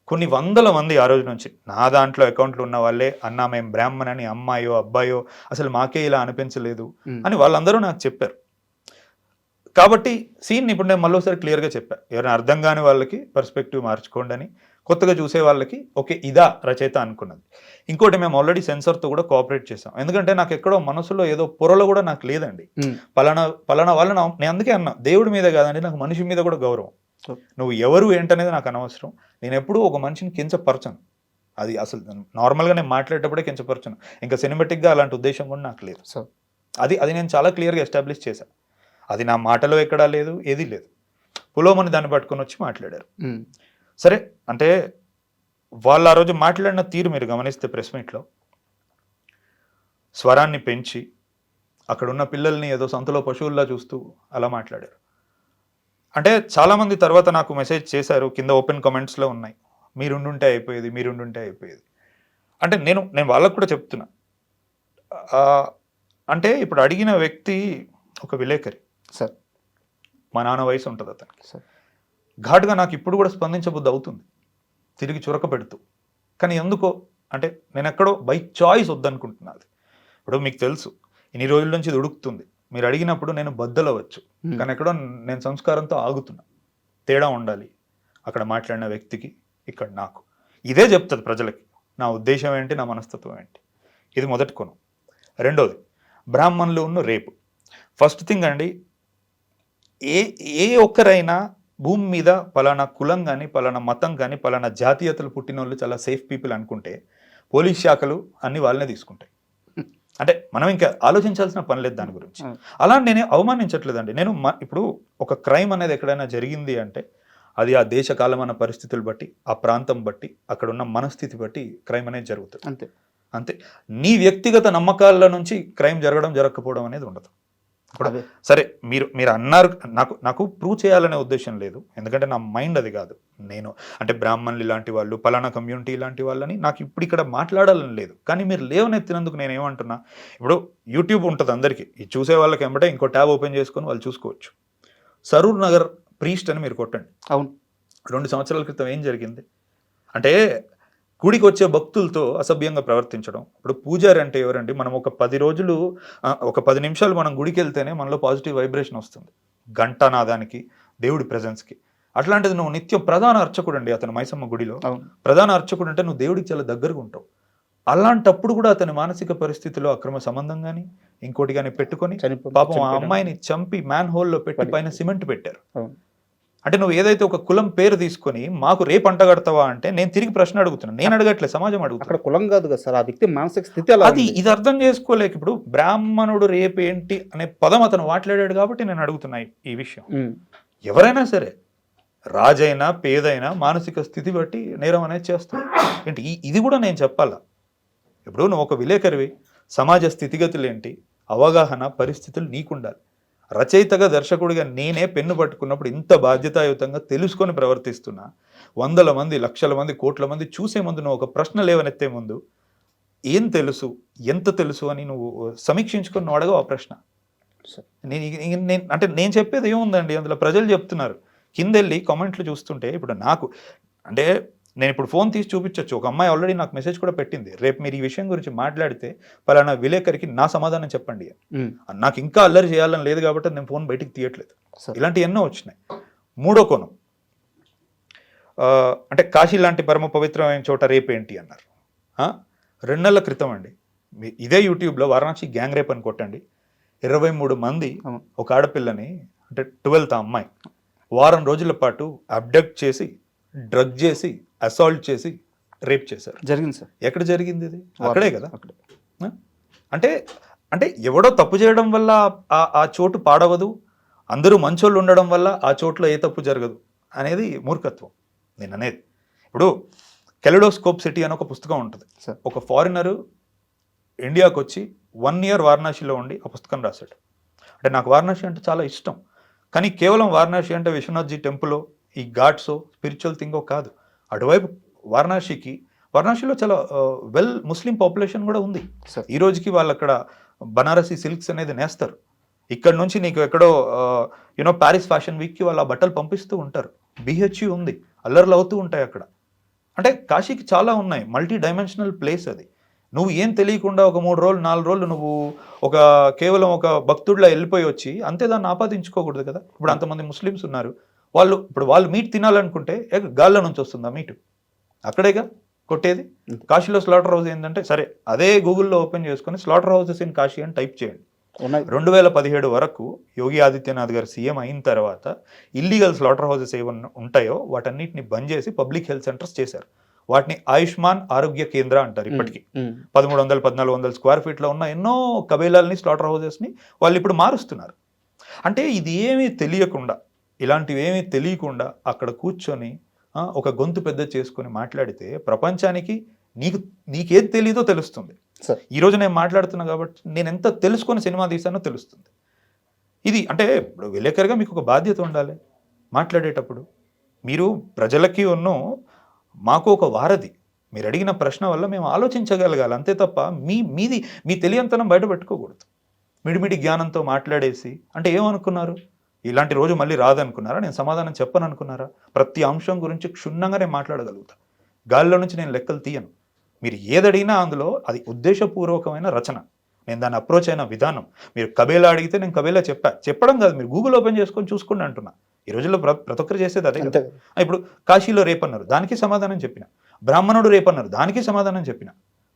కొన్ని 100 మంది ఆ రోజు నుంచి నా దాంట్లో అకౌంట్లు ఉన్న వాళ్ళే, అన్నా మేము బ్రాహ్మణ్ అని, అమ్మాయో అబ్బాయో అసలు మాకే ఇలా అనిపించలేదు అని వాళ్ళందరూ నాకు చెప్పారు. కాబట్టి సీన్ ఇప్పుడు నేను మళ్ళీసారి క్లియర్గా చెప్పాను, ఎవరైనా అర్థం కాని వాళ్ళకి పర్స్పెక్టివ్ మార్చుకోండి అని, కొత్తగా చూసే వాళ్ళకి ఓకే ఇదా రచయిత అనుకున్నది. ఇంకోటి, మేము ఆల్రెడీ సెన్సార్తో కూడా కోఆపరేట్ చేసాం. ఎందుకంటే నాకు ఎక్కడో మనసులో ఏదో పొరలో కూడా నాకు లేదండి, పలానా వాళ్ళ నేను అందుకే అన్నా, దేవుడి మీద కాదండి, నాకు మనిషి మీద కూడా గౌరవం. నువ్వు ఎవరు ఏంటనేది నాకు అనవసరం. నేను ఎప్పుడూ ఒక మనిషిని కించపరచను, అది అసలు నార్మల్గా నేను మాట్లాడేటప్పుడే కించపరచను. ఇంకా సినిమాటిక్గా అలాంటి ఉద్దేశం కూడా నాకు లేదు. సో అది నేను చాలా క్లియర్గా ఎస్టాబ్లిష్ చేశాను. అది నా మాటలో ఎక్కడా లేదు, ఏదీ లేదు. పులోమని దాన్ని పట్టుకొని వచ్చి మాట్లాడారు. సరే, అంటే వాళ్ళు ఆ రోజు మాట్లాడిన తీరు మీరు గమనిస్తే ప్రెస్ మీట్లో స్వరాన్ని పెంచి అక్కడున్న పిల్లల్ని ఏదో సంతలో పశువుల్లా చూస్తూ అలా మాట్లాడారు. అంటే చాలామంది తర్వాత నాకు మెసేజ్ చేశారు, కింద ఓపెన్ కామెంట్స్లో ఉన్నాయి, మీరుండుంటే అయిపోయేది. అంటే నేను వాళ్ళకు కూడా చెప్తున్నా, ఆ, అంటే ఇప్పుడు అడిగిన వ్యక్తి ఒక విలేకరి సార్. మా నాన్న వయసు ఉంటుంది అతనికి. సార్. ఘాటుగా నాకు ఇప్పుడు కూడా స్పందించబుద్ధి అవుతుంది, తిరిగి చురక పెడుతూ. కానీ ఎందుకో అంటే నేను ఎక్కడో బై చాయిస్ వద్దనుకుంటున్నాను. ఇప్పుడు మీకు తెలుసు ఇన్ని రోజుల నుంచి ఇది ఉడుకుతుంది, మీరు అడిగినప్పుడు నేను బద్దలవచ్చు, కానీ ఎక్కడో నేను సంస్కారంతో ఆగుతున్నా. తేడా ఉండాలి అక్కడ మాట్లాడిన వ్యక్తికి, ఇక్కడ నాకు. ఇదే చెప్తుంది ప్రజలకి నా ఉద్దేశం ఏంటి, నా మనస్తత్వం ఏంటి. ఇది మొదటి కోణం. రెండోది బ్రాహ్మణులు ఉన్న రేపు. ఫస్ట్ థింగ్ అండి, ఏ ఒక్కరైనా భూమి మీద పలానా కులం కానీ, పలానా మతం కానీ, పలానా జాతీయతలు పుట్టిన వాళ్ళు చాలా సేఫ్ పీపుల్ అనుకుంటే పోలీస్ శాఖలు అన్ని వాళ్ళనే తీసుకుంటాయి. అంటే మనం ఇంకా ఆలోచించాల్సిన పని లేదు దాని గురించి. అలా నేనే అవమానించట్లేదండి. నేను ఇప్పుడు ఒక క్రైమ్ అనేది ఎక్కడైనా జరిగింది అంటే అది ఆ దేశ కాలమైన పరిస్థితులు బట్టి, ఆ ప్రాంతం బట్టి, అక్కడ ఉన్న మనస్థితి బట్టి క్రైమ్ అనేది జరుగుతుంది. అంతే అంతే. నీ వ్యక్తిగత నమ్మకాల నుంచి క్రైమ్ జరగడం జరగకపోవడం అనేది ఉండదు. ఇప్పుడు సరే మీరు అన్నారు, నాకు ప్రూవ్ చేయాలనే ఉద్దేశం లేదు, ఎందుకంటే నా మైండ్ అది కాదు. నేను అంటే బ్రాహ్మణులు ఇలాంటి వాళ్ళు, పలానా కమ్యూనిటీ ఇలాంటి వాళ్ళని నాకు ఇప్పుడు ఇక్కడ మాట్లాడాలని లేదు. కానీ మీరు లేవనెత్తినందుకు నేను ఏమంటున్నా, ఇప్పుడు యూట్యూబ్ ఉంటుంది అందరికీ, ఇది చూసే వాళ్ళకి ఏమంటే ఇంకో ట్యాబ్ ఓపెన్ చేసుకొని వాళ్ళు చూసుకోవచ్చు. సరూర్ నగర్ ప్రీస్ట్ అని మీరు కొట్టండి. అవును, 2 సంవత్సరాల క్రితం ఏం జరిగింది అంటే గుడికి వచ్చే భక్తులతో అసభ్యంగా ప్రవర్తించడం. ఇప్పుడు పూజారి అంటే ఎవరండి, మనం ఒక 10 రోజులు ఒక 10 నిమిషాలు మనం గుడికి వెళ్తేనే మనలో పాజిటివ్ వైబ్రేషన్ వస్తుంది, ఘంటానాదానికి, దేవుడి ప్రెజెన్స్కి. అట్లాంటిది నువ్వు నిత్యం ప్రధాన అర్చకుడు అండి అతను మైసమ్మ గుడిలో ప్రధాన అర్చకుడు అంటే నువ్వు దేవుడికి చాలా దగ్గరగా ఉంటావు. అలాంటప్పుడు కూడా అతని మానసిక పరిస్థితిలో అక్రమ సంబంధం కానీ ఇంకోటి కానీ పెట్టుకొని పాపం ఆ అమ్మాయిని చంపి మ్యాన్ హోల్లో పెట్టి పైన సిమెంట్ పెట్టారు. అంటే నువ్వు ఏదైతే ఒక కులం పేరు తీసుకొని మాకు రేపు అంటగడతావా అంటే నేను తిరిగి ప్రశ్న అడుగుతున్నాను. నేను అడగట్లేదు, సమాజం అడుగుతాను. అక్కడ కులం కాదు కదా సార్, ఆ వ్యక్తి మానసిక స్థితి అది ఇది అర్థం చేసుకోలేక ఇప్పుడు బ్రాహ్మణుడు రేపు ఏంటి అనే పదం అతను మాట్లాడాడు కాబట్టి నేను అడుగుతున్నా ఈ విషయం. ఎవరైనా సరే రాజైనా పేదైనా మానసిక స్థితి బట్టి నేరం అనేది చేస్తాం ఏంటి, ఇది కూడా నేను చెప్పాలా. ఇప్పుడు నువ్వు ఒక విలేకరివి, సమాజ స్థితిగతులు ఏంటి, అవగాహన పరిస్థితులు నీకుండాలి. రచయితగా దర్శకుడిగా నేనే పెన్ను పట్టుకున్నప్పుడు ఇంత బాధ్యతాయుతంగా తెలుసుకొని ప్రవర్తిస్తున్నా. 100 మంది, లక్షల మంది, కోట్ల మంది చూసే ముందు నువ్వు ఒక ప్రశ్న లేవనెత్తే ముందు ఏం తెలుసు, ఎంత తెలుసు అని నువ్వు సమీక్షించుకొని నువ్వు అడగవు ఆ ప్రశ్న. అంటే నేను చెప్పేది ఏముందండి, అందులో ప్రజలు చెప్తున్నారు. కిందెళ్ళి కామెంట్లు చూస్తుంటే ఇప్పుడు నాకు అంటే నేను ఇప్పుడు ఫోన్ తీసి చూపించవచ్చు. ఒక అమ్మాయి ఆల్రెడీ నాకు మెసేజ్ కూడా పెట్టింది, రేపు మీరు ఈ విషయం గురించి మాట్లాడితే పలానా విలేకరికి నా సమాధానం చెప్పండి. నాకు ఇంకా అల్లరి చేయాలని లేదు కాబట్టి నేను ఫోన్ బయటికి తీయట్లేదు. ఇలాంటి ఎన్నో వచ్చినాయి. మూడో కోణం, అంటే కాశీ లాంటి పరమ పవిత్రమైన చోట రేపేంటి అన్నారు. 2 నెలల క్రితం అండి, ఇదే యూట్యూబ్లో వారణాసి గ్యాంగ్ రేప్ అని కొట్టండి. 23 మంది ఒక ఆడపిల్లని, అంటే 12th అమ్మాయి, వారం రోజుల పాటు అబ్డక్ట్ చేసి, డ్రగ్ చేసి, అసాల్ట్ చేసి రేప్ చేశారు. జరిగింది సార్. ఎక్కడ జరిగింది ఇది? అక్కడే కదా. అంటే అంటే ఎవడో తప్పు చేయడం వల్ల ఆ చోటు పాడవదు, అందరూ మంచోళ్ళు ఉండడం వల్ల ఆ చోట్లో ఏ తప్పు జరగదు అనేది మూర్ఖత్వం నేను అనేది. ఇప్పుడు కెలిడోస్కోప్ సిటీ అని ఒక పుస్తకం ఉంటుంది. ఒక ఫారినరు ఇండియాకు వచ్చి 1 year వారణాసిలో ఉండి ఆ పుస్తకం రాశాడు. అంటే నాకు వారణాసి అంటే చాలా ఇష్టం, కానీ కేవలం వారణాసి అంటే విశ్వనాథ్జీ టెంపుల్, ఈ ఘాట్స్ స్పిరిచువల్ థింగో కాదు. అటువైపు వారణాసిలో చాలా వెల్ ముస్లిం పాపులేషన్ కూడా ఉంది. ఈ రోజుకి వాళ్ళు అక్కడ బనారసి సిల్క్స్ అనేది నేస్తారు. ఇక్కడ నుంచి నీకు ఎక్కడో ప్యారిస్ ఫ్యాషన్ వీక్కి వాళ్ళు ఆ బట్టలు పంపిస్తూ ఉంటారు. బిహెచ్యూ ఉంది, అల్లర్లు అవుతూ ఉంటాయి అక్కడ. అంటే కాశీకి చాలా ఉన్నాయి, మల్టీ డైమెన్షనల్ ప్లేస్ అది. నువ్వు ఏం తెలియకుండా ఒక 3 రోజులు 4 రోజులు నువ్వు కేవలం ఒక భక్తుడిలా వెళ్ళిపోయి వచ్చి అంతే దాన్ని ఆపాదించుకోకూడదు కదా. ఇప్పుడు అంతమంది ముస్లిమ్స్ ఉన్నారు, వాళ్ళు మీట్ తినాలనుకుంటే గాల్లో నుంచి వస్తుందా మీటు? అక్కడేగా కొట్టేది. కాశీలో స్లాటర్ హౌస్ ఏంటంటే సరే, అదే గూగుల్లో ఓపెన్ చేసుకుని స్లాటర్ హౌసెస్ ఇన్ కాశీ అని టైప్ చేయండి. 2017 వరకు యోగి ఆదిత్యనాథ్ గారు సీఎం అయిన తర్వాత ఇల్లీగల్ స్లాటర్ హౌసెస్ ఏమన్నా ఉంటాయో వాటన్నిటిని బంద్ చేసి పబ్లిక్ హెల్త్ సెంటర్స్ చేశారు. వాటిని ఆయుష్మాన్ ఆరోగ్య కేంద్ర అంటారు. ఇప్పటికీ 1300-1400 స్క్వేర్ ఫీట్లో ఉన్న ఎన్నో కబేలాల్ని, స్లాటర్ హౌసెస్ని వాళ్ళు ఇప్పుడు మారుస్తున్నారు. అంటే ఇది ఏమీ తెలియకుండా, ఇలాంటివి ఏమీ తెలియకుండా అక్కడ కూర్చొని ఒక గొంతు పెద్ద చేసుకొని మాట్లాడితే ప్రపంచానికి నీకేది తెలీదో తెలుస్తుంది. ఈరోజు నేను మాట్లాడుతున్నా కాబట్టి నేను ఎంత తెలుసుకొని సినిమా తీసానో తెలుస్తుంది. ఇది అంటే ఇప్పుడు విలేకరుగా మీకు ఒక బాధ్యత ఉండాలి. మాట్లాడేటప్పుడు మీరు ప్రజలకి మాకు ఒక వారధి, మీరు అడిగిన ప్రశ్న వల్ల మేము ఆలోచించగలగాలి, అంతే తప్ప మీ తెలియంతనం బయట పెట్టుకోకూడదు. మిడిమిడి జ్ఞానంతో మాట్లాడేసి అంటే ఏమనుకున్నారు, ఇలాంటి రోజు మళ్ళీ రాదనుకున్నారా, నేను సమాధానం చెప్పను అనుకున్నారా? ప్రతి అంశం గురించి క్షుణ్ణంగా నేను మాట్లాడగలుగుతా, గాలిలో నుంచి నేను లెక్కలు తీయను. మీరు ఏదడిగినా అందులో అది ఉద్దేశపూర్వకమైన రచన, నేను దాన్ని అప్రోచ్ అయిన విధానం. మీరు కబేలా అడిగితే నేను కబేలా చెప్పడం కాదు, మీరు గూగుల్ ఓపెన్ చేసుకొని చూసుకోండి అంటున్నా. ఈ రోజుల్లో ప్రతి ఒక్కరు చేసేది అదే కదా. ఇప్పుడు కాశీలో రేపన్నారు, దానికి సమాధానం చెప్పిన. బ్రాహ్మణుడు రేపన్నారు, దానికి సమాధానం చెప్పిన.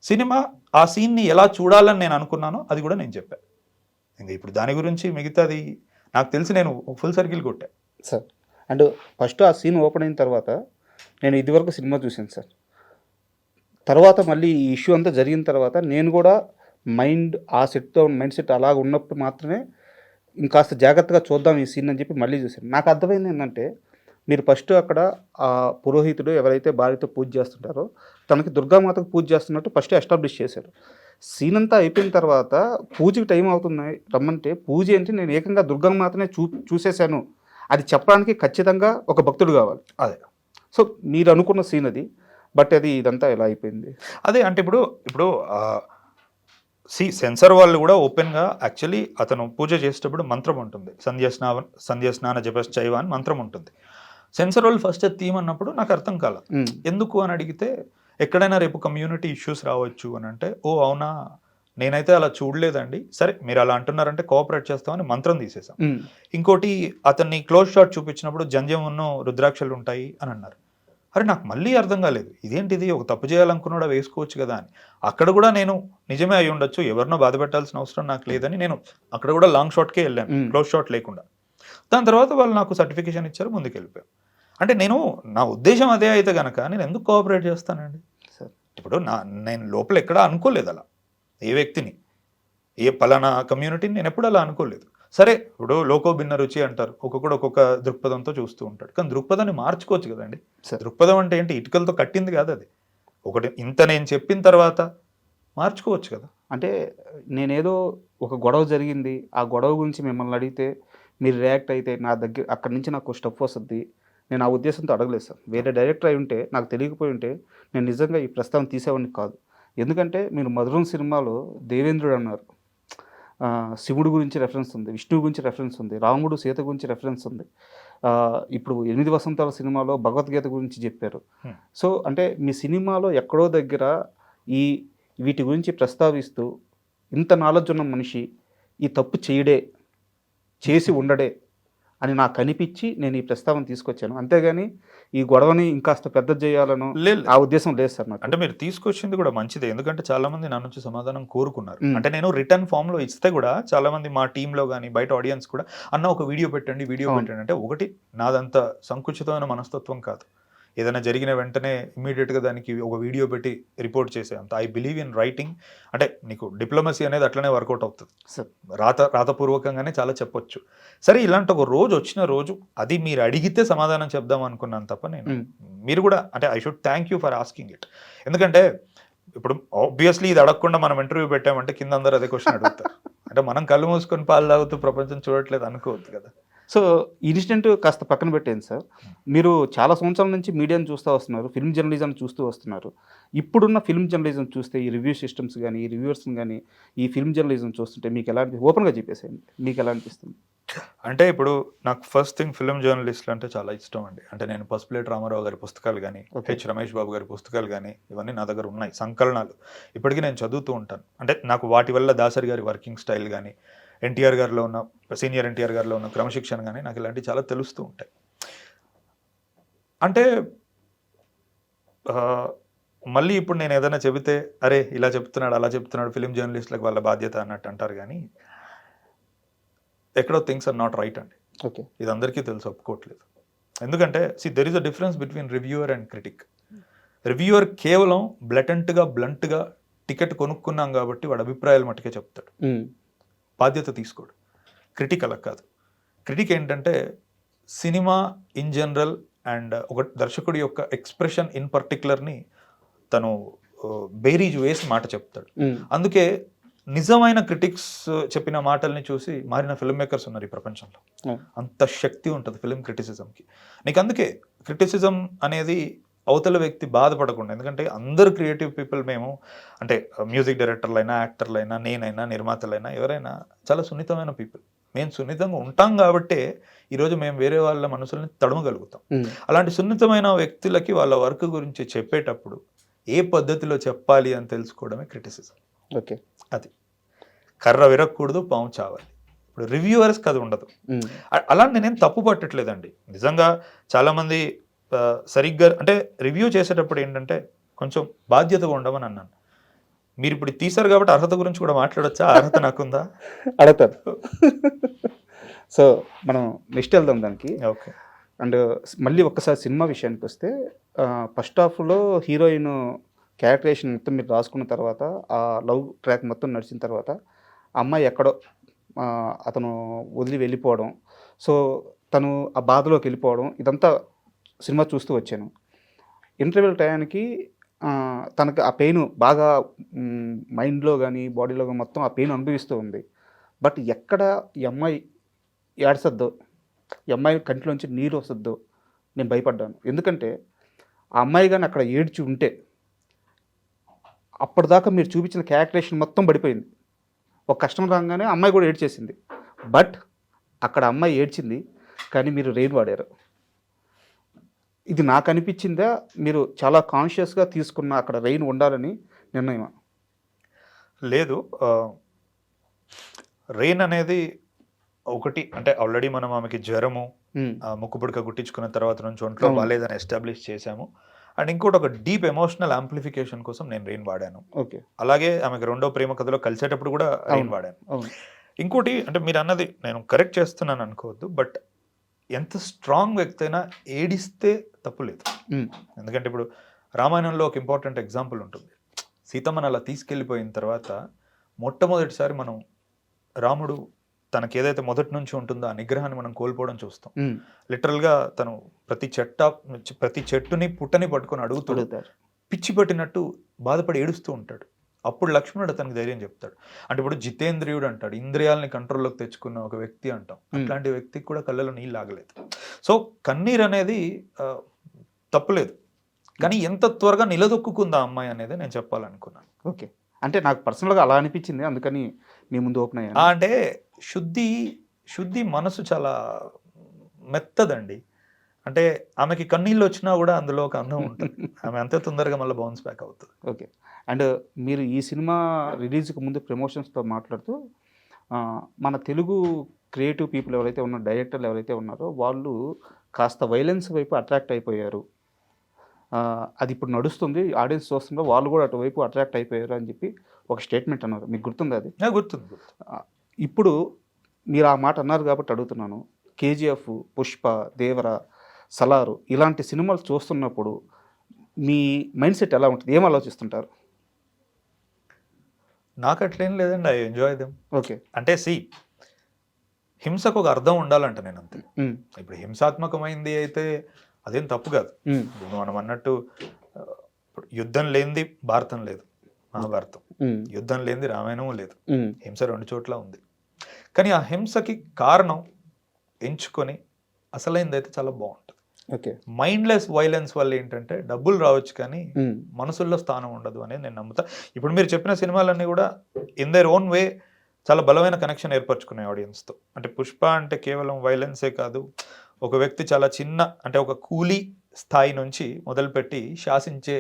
సినిమా ఆ సీన్ని ఎలా చూడాలని నేను అనుకున్నానో అది కూడా నేను చెప్పాను. ఇంకా ఇప్పుడు దాని గురించి మిగతాది నాకు తెలిసి నేను ఫుల్ సర్కిల్ కొట్టా సార్. అండ్ ఫస్ట్ ఆ సీన్ ఓపెన్ అయిన తర్వాత నేను ఇదివరకు సినిమా చూశాను సార్. తర్వాత మళ్ళీ ఈ ఇష్యూ అంతా జరిగిన తర్వాత నేను కూడా మైండ్ సెట్ అలాగ ఉన్నప్పుడు మాత్రమే ఇంకాస్త జాగ్రత్తగా చూద్దాం ఈ సీన్ అని చెప్పి మళ్ళీ చూశాను. నాకు అర్థమైంది ఏంటంటే, మీరు ఫస్ట్ అక్కడ ఆ పురోహితుడు ఎవరైతే భార్యతో పూజ చేస్తుంటారో తనకి దుర్గామాతకు పూజ చేస్తున్నట్టు ఫస్ట్ ఎస్టాబ్లిష్ చేశారు. సీన్ అంతా అయిపోయిన తర్వాత పూజకి టైం అవుతుంది రమ్మంటే, పూజ ఏంటి, నేను ఏకంగా దుర్గామాతనే చూసేశాను అది చెప్పడానికి ఖచ్చితంగా ఒక భక్తుడు కావాలి. అదే సో మీరు అనుకున్న సీన్ అది, బట్ అది ఇదంతా ఎలా అయిపోయింది? అదే అంటే ఇప్పుడు సెన్సర్ వాళ్ళు కూడా ఓపెన్గా యాక్చువల్లీ అతను పూజ చేసేటప్పుడు మంత్రం ఉంటుంది, సంధ్యాస్నాన జపశ్చైవ అని మంత్రం ఉంటుంది. సెన్సర్ వాళ్ళు ఫస్ట్ తీయమన్నప్పుడు నాకు అర్థం కాల, ఎందుకు అని అడిగితే ఎక్కడైనా రేపు కమ్యూనిటీ ఇష్యూస్ రావచ్చు అని అంటే, ఓ అవునా, నేనైతే అలా చూడలేదండి, సరే మీరు అలా అంటున్నారంటే కోఆపరేట్ చేస్తామని మంత్రం తీసేసాం. ఇంకోటి అతన్ని క్లోజ్ షాట్ చూపించినప్పుడు జంజమును రుద్రాక్షలు ఉంటాయి అని అన్నారు. అరే నాకు మళ్ళీ అర్థం కాలేదు, ఇదేంటిది, ఒక తప్పు చేయాలనుకున్నాడా వేసుకోవచ్చు కదా అని. అక్కడ కూడా నేను నిజమే అయి ఉండొచ్చు, ఎవరినో బాధ పెట్టాల్సిన అవసరం నాకు లేదని నేను అక్కడ కూడా లాంగ్ షాట్కే వెళ్ళాను, క్లోజ్ షాట్ లేకుండా. దాని తర్వాత వాళ్ళు నాకు సర్టిఫికేషన్ ఇచ్చారు, ముందుకు వెళ్ళిపోయాను. అంటే నా ఉద్దేశం అదే అయితే కనుక నేను ఎందుకు కోఆపరేట్ చేస్తానండి? ఇప్పుడు నేను లోపల ఎక్కడా అనుకోలేదు అలా, ఏ వ్యక్తిని, ఏ పలానా కమ్యూనిటీని నేను ఎప్పుడు అలా అనుకోలేదు. సరే ఇప్పుడు లోకో భిన్న రుచి అంటారు, ఒక్కొక్కడు ఒక్కొక్క దృక్పథంతో చూస్తూ ఉంటాడు, కానీ దృక్పథాన్ని మార్చుకోవచ్చు కదండి. దృక్పథం అంటే ఏంటి, ఇటుకలతో కట్టింది కాదు అది, ఒకటి ఇంత నేను చెప్పిన తర్వాత మార్చుకోవచ్చు కదా. అంటే నేనేదో ఒక గొడవ జరిగింది, ఆ గొడవ గురించి మిమ్మల్ని అడిగితే మీరు రియాక్ట్ అయితే నా దగ్గర అక్కడి నుంచి నాకు స్టఫ్ వస్తుంది, నేను ఆ ఉద్దేశంతో అడగలేదు సార్. వేరే డైరెక్టర్ అయి ఉంటే, నాకు తెలియకపోయి ఉంటే నేను నిజంగా ఈ ప్రస్తావన తీసేవాడిని కాదు. ఎందుకంటే మీరు మధురం సినిమాలో దేవేంద్రుడు అన్నారు, శివుడు గురించి రెఫరెన్స్ ఉంది, విష్ణువు గురించి రెఫరెన్స్ ఉంది, రాముడు సీత గురించి రెఫరెన్స్ ఉంది, ఇప్పుడు 8 వసంతాల సినిమాలో భగవద్గీత గురించి చెప్పారు. సో అంటే మీ సినిమాలో ఎక్కడో దగ్గర వీటి గురించి ప్రస్తావిస్తూ ఇంత నాలెడ్జ్ ఉన్న మనిషి ఈ తప్పు చేసి ఉండడే అని నాకు అనిపించి నేను ఈ ప్రస్తావన తీసుకొచ్చాను. అంతేగాని ఈ గొడవని ఇంకాస్త పెద్ద చేయాలను ఆ ఉద్దేశం లేదు సార్ నాకు. అంటే మీరు తీసుకొచ్చింది కూడా మంచిదే, ఎందుకంటే చాలా మంది నా నుంచి సమాధానం కోరుకున్నారు. అంటే నేను రిటర్న్ ఫామ్ లో ఇస్తే కూడా చాలా మంది మా టీంలో కానీ బయట ఆడియన్స్ కూడా అన్న ఒక వీడియో పెట్టండి అంటే, ఒకటి నాదంత సంకుచితమైన మనస్తత్వం కాదు, ఏదైనా జరిగిన వెంటనే ఇమీడియట్గా దానికి ఒక వీడియో పెట్టి రిపోర్ట్ చేసే అంత. I believe in writing. అంటే నీకు డిప్లొమసీ అనేది అట్లనే వర్కౌట్ అవుతుంది, రాతపూర్వకంగానే చాలా చెప్పొచ్చు. సరే ఇలాంటి ఒక రోజు వచ్చిన రోజు అది మీరు అడిగితే సమాధానం చెప్దాం అనుకున్నాను తప్ప మీరు కూడా అంటే I should thank you for asking it. ఎందుకంటే ఇప్పుడు ఆబ్వియస్లీ ఇది అడగకుండా మనం ఇంటర్వ్యూ పెట్టామంటే కింద అందరూ అదే క్వశ్చన్ అడుగుతారు. అంటే మనం కళ్ళు మూసుకొని పాలు తాగుతూ ప్రపంచం చూడట్లేదు అనుకోవద్దు కదా. సో ఇన్సిడెంట్ కాస్త పక్కన పెట్టేది సార్. మీరు చాలా సంవత్సరాల నుంచి మీడియాను చూస్తూ వస్తున్నారు, ఫిల్మ్ జర్నలిజం చూస్తూ వస్తున్నారు. ఇప్పుడున్న ఫిల్మ్ జర్నలిజం చూస్తే, ఈ రివ్యూ సిస్టమ్స్ కానీ, ఈ రివ్యూవర్స్ని కానీ, ఈ ఫిల్మ్ జర్నలిజం చూస్తుంటే మీకు ఎలా అనిపిస్తుంది? ఓపెన్గా చెప్పేసేయండి, మీకు ఎలా అనిపిస్తుంది? అంటే ఇప్పుడు నాకు ఫస్ట్ థింగ్ ఫిల్మ్ జర్నలిస్టులు అంటే చాలా ఇష్టం అండి. అంటే నేను పసుపులేటి రామారావు గారి పుస్తకాలు కానీ, హెచ్ రమేష్ బాబు గారి పుస్తకాలు కానీ ఇవన్నీ నా దగ్గర ఉన్నాయి, సంకలనాలు. ఇప్పటికీ నేను చదువుతూ ఉంటాను. అంటే నాకు వాటి వల్ల దాసరి గారి వర్కింగ్ స్టైల్ కానీ, ఎన్టీఆర్ గారిలో ఉన్న సీనియర్ ఎన్టీఆర్ గారిలో ఉన్న క్రమశిక్షణ కానీ నాకు ఇలాంటివి చాలా తెలుస్తూ ఉంటాయి. అంటే మళ్ళీ ఇప్పుడు నేను ఏదైనా చెబితే అరే ఇలా చెప్తున్నాడు అలా చెప్తున్నాడు ఫిలిం జర్నలిస్టులకు వాళ్ళ బాధ్యత అన్నట్టు అంటారు, కానీ ఎక్కడో థింగ్స్ ఆర్ నాట్ రైట్ అండి. ఓకే, ఇది అందరికీ తెలుసు, ఒప్పుకోవట్లేదు. ఎందుకంటే there is a difference between reviewer and critic. Reviewer కేవలం బ్లంట్గా టికెట్ కొనుక్కున్నాం కాబట్టి వాడు అభిప్రాయాలు మట్టుకే చెప్తాడు, బాధ్యత తీసుకోడు. క్రిటిక్ అలా కాదు. క్రిటిక్ ఏంటంటే సినిమా ఇన్ జనరల్ అండ్ ఒక దర్శకుడి యొక్క ఎక్స్ప్రెషన్ ఇన్ పర్టికులర్ని తను బేరీజ్ వేసి మాట చెప్తాడు. అందుకే నిజమైన క్రిటిక్స్ చెప్పిన మాటల్ని చూసి మారిన ఫిల్మ్ మేకర్స్ ఉన్నారు ఈ ప్రపంచంలో. అంత శక్తి ఉంటుంది ఫిల్మ్ క్రిటిసిజంకి. నీకు అందుకే క్రిటిసిజం అనేది అవతల వ్యక్తి బాధపడకుండా, ఎందుకంటే అందరు క్రియేటివ్ పీపుల్ మేము, అంటే మ్యూజిక్ డైరెక్టర్లైనా, యాక్టర్లైనా, నేనైనా, నిర్మాతలైనా, ఎవరైనా చాలా సున్నితమైన పీపుల్. మేము సున్నితంగా ఉంటాం కాబట్టే ఈరోజు మేము వేరే వాళ్ళ మనసుల్ని తడమగలుగుతాం. అలాంటి సున్నితమైన వ్యక్తులకి వాళ్ళ వర్క్ గురించి చెప్పేటప్పుడు ఏ పద్ధతిలో చెప్పాలి అని తెలుసుకోవడమే క్రిటిసిజం. ఓకే, అది కర్ర విరగకూడదు, పాము చావాలి. ఇప్పుడు రివ్యూవర్స్కి అది ఉండదు. అలా నేనేం తప్పు పట్టట్లేదండి. నిజంగా చాలామంది సరిగ్గా అంటే రివ్యూ చేసేటప్పుడు ఏంటంటే కొంచెం బాధ్యతగా ఉండమని అన్నాను. మీరు ఇప్పుడు తీశారు కాబట్టి అర్హత గురించి కూడా మాట్లాడొచ్చా? అర్హత నాకుందా? అడుగుతారు. సో మనం నెక్స్ట్ వెళ్దాం దానికి. ఓకే. అండ్ మళ్ళీ ఒక్కసారి సినిమా విషయానికి వస్తే ఫస్ట్ హాఫ్లో హీరోయిన్ క్యారెక్టరేషన్ మొత్తం మీరు రాసుకున్న తర్వాత, ఆ లవ్ ట్రాక్ మొత్తం నడిచిన తర్వాత, ఆ అమ్మాయి ఎక్కడో అతను వదిలి వెళ్ళిపోవడం, సో తను ఆ బాధలోకి వెళ్ళిపోవడం, ఇదంతా సినిమా చూస్తూ వచ్చాను. ఇంటర్వెల్ టయానికి తనకు ఆ పెయిన్ బాగా మైండ్లో కానీ బాడీలో కానీ మొత్తం ఆ పెయిన్ అనుభవిస్తూ ఉంది. బట్ ఎక్కడ ఈ అమ్మాయి ఏడ్సద్దో, ఈ అమ్మాయి కంటిలోంచి నీరు వస్తుందో నేను భయపడ్డాను. ఎందుకంటే ఆ అమ్మాయి కానీ అక్కడ ఏడ్చి ఉంటే అప్పటిదాకా మీరు చూపించిన క్యారెక్టరేషన్ మొత్తం పడిపోయింది. ఒక కస్టమర్ రాగానే అమ్మాయి కూడా ఏడ్చేసింది. బట్ అక్కడ అమ్మాయి ఏడ్చింది కానీ మీరు రెయిన్ వాడారు. ఇది నాకు అనిపించిందా, మీరు చాలా కాన్షియస్గా తీసుకున్న అక్కడ రెయిన్ ఉండాలని నిర్ణయమా? లేదు, రెయిన్ అనేది ఒకటి అంటే ఆల్రెడీ మనం ఆమెకి జ్వరము, ముక్కు పుడక గుట్టించుకున్న తర్వాత నుంచి ఒంట్లో బాగాలేదని ఎస్టాబ్లిష్ చేశాము. అండ్ ఇంకోటి ఒక డీప్ ఎమోషనల్ యాంప్లిఫికేషన్ కోసం నేను రెయిన్ వాడాను. ఓకే, అలాగే ఆమెకు రెండో ప్రేమ కథలో కలిసేటప్పుడు కూడా రెయిన్ వాడాను. ఇంకోటి అంటే మీరు అన్నది నేను కరెక్ట్ చేస్తున్నాను అనుకోవద్దు, బట్ ఎంత స్ట్రాంగ్ వ్యక్తి అయినా ఏడిస్తే తప్పు లేదు. ఎందుకంటే ఇప్పుడు రామాయణంలో ఒక ఇంపార్టెంట్ ఎగ్జాంపుల్ ఉంటుంది. సీతమ్మని అలా తీసుకెళ్ళిపోయిన తర్వాత మొట్టమొదటిసారి మనం రాముడు తనకి ఏదైతే మొదటి నుంచి ఉంటుందో ఆ నిగ్రహాన్ని మనం కోల్పోవడం చూస్తాం. లిటరల్గా తను ప్రతి చెట్టుని పుట్టని పట్టుకొని అడుగుతాడు, పిచ్చి పట్టినట్టు బాధపడి ఏడుస్తూ ఉంటాడు. అప్పుడు లక్ష్మణుడు అతనికి ధైర్యం చెప్తాడు. అంటే ఇప్పుడు జితేంద్రియుడు అంటాడు, ఇంద్రియాలని కంట్రోల్లోకి తెచ్చుకున్న ఒక వ్యక్తి అంటాం. అట్లాంటి వ్యక్తికి కూడా కళ్ళలో నీళ్ళు ఆగలేదు. సో కన్నీరు అనేది తప్పులేదు, కానీ ఎంత త్వరగా నిలదొక్కుందా అమ్మాయి అనేది నేను చెప్పాలనుకున్నాను. ఓకే, అంటే నాకు పర్సనల్గా అలా అనిపించింది, అందుకని మీ ముందు ఓపెన్ అయ్యాను. అంటే శుద్ధి మనసు చాలా మెత్తదండి. అంటే ఆమెకి కన్నీళ్ళు వచ్చినా కూడా అందులో ఒక అందం ఉంటుంది. ఆమె అంతే తొందరగా మళ్ళీ బౌన్స్ బ్యాక్ అవుతుంది. ఓకే, అండ్ మీరు ఈ సినిమా రిలీజ్కి ముందు ప్రమోషన్స్తో మాట్లాడుతూ మన తెలుగు క్రియేటివ్ పీపుల్ ఎవరైతే ఉన్నారో, డైరెక్టర్లు ఎవరైతే ఉన్నారో వాళ్ళు కాస్త వైలెన్స్ వైపు అట్రాక్ట్ అయిపోయారు, అది ఇప్పుడు నడుస్తుంది, ఆడియన్స్ చూస్తుందో వాళ్ళు కూడా అటువైపు అట్రాక్ట్ అయిపోయారు అని చెప్పి ఒక స్టేట్మెంట్ అన్నారు. మీకు గుర్తుంది అది? గుర్తుంది. ఇప్పుడు మీరు ఆ మాట అన్నారు కాబట్టి అడుగుతున్నాను. కేజీఎఫ్, పుష్ప, దేవర, సలారు ఇలాంటి సినిమాలు చూస్తున్నప్పుడు మీ మైండ్ సెట్ ఎలా ఉంటుంది? ఏం ఆలోచిస్తుంటారు? నాకు అట్లేం లేదండి, ఐ ఎంజాయ్ దెమ్. ఓకే, అంటే హింసకు ఒక అర్థం ఉండాలంట నేను అంతే. ఇప్పుడు హింసాత్మకమైంది అయితే అదేం తప్పు కాదు. మనం అన్నట్టు యుద్ధం లేనిది భారతం లేదు, మహాభారతం. యుద్ధం లేనిది రామాయణము లేదు. హింస రెండు చోట్ల ఉంది. కానీ ఆ హింసకి కారణం ఎంచుకొని అసలైంది అయితే చాలా బాగుంటుంది. ఓకే, మైండ్లెస్ వైలెన్స్ వల్ల ఏంటంటే డబ్బులు రావచ్చు కానీ మనసుల్లో స్థానం ఉండదు అనేది నేను నమ్ముతా. ఇప్పుడు మీరు చెప్పిన సినిమాలన్నీ కూడా ఇన్ దేర్ ఓన్ వే చాలా బలమైన కనెక్షన్ ఏర్పరచుకున్నాయి ఆడియన్స్తో. అంటే పుష్ప అంటే కేవలం వైలెన్సే కాదు, ఒక వ్యక్తి చాలా చిన్న అంటే ఒక కూలీ స్థాయి నుంచి మొదలుపెట్టి శాసించే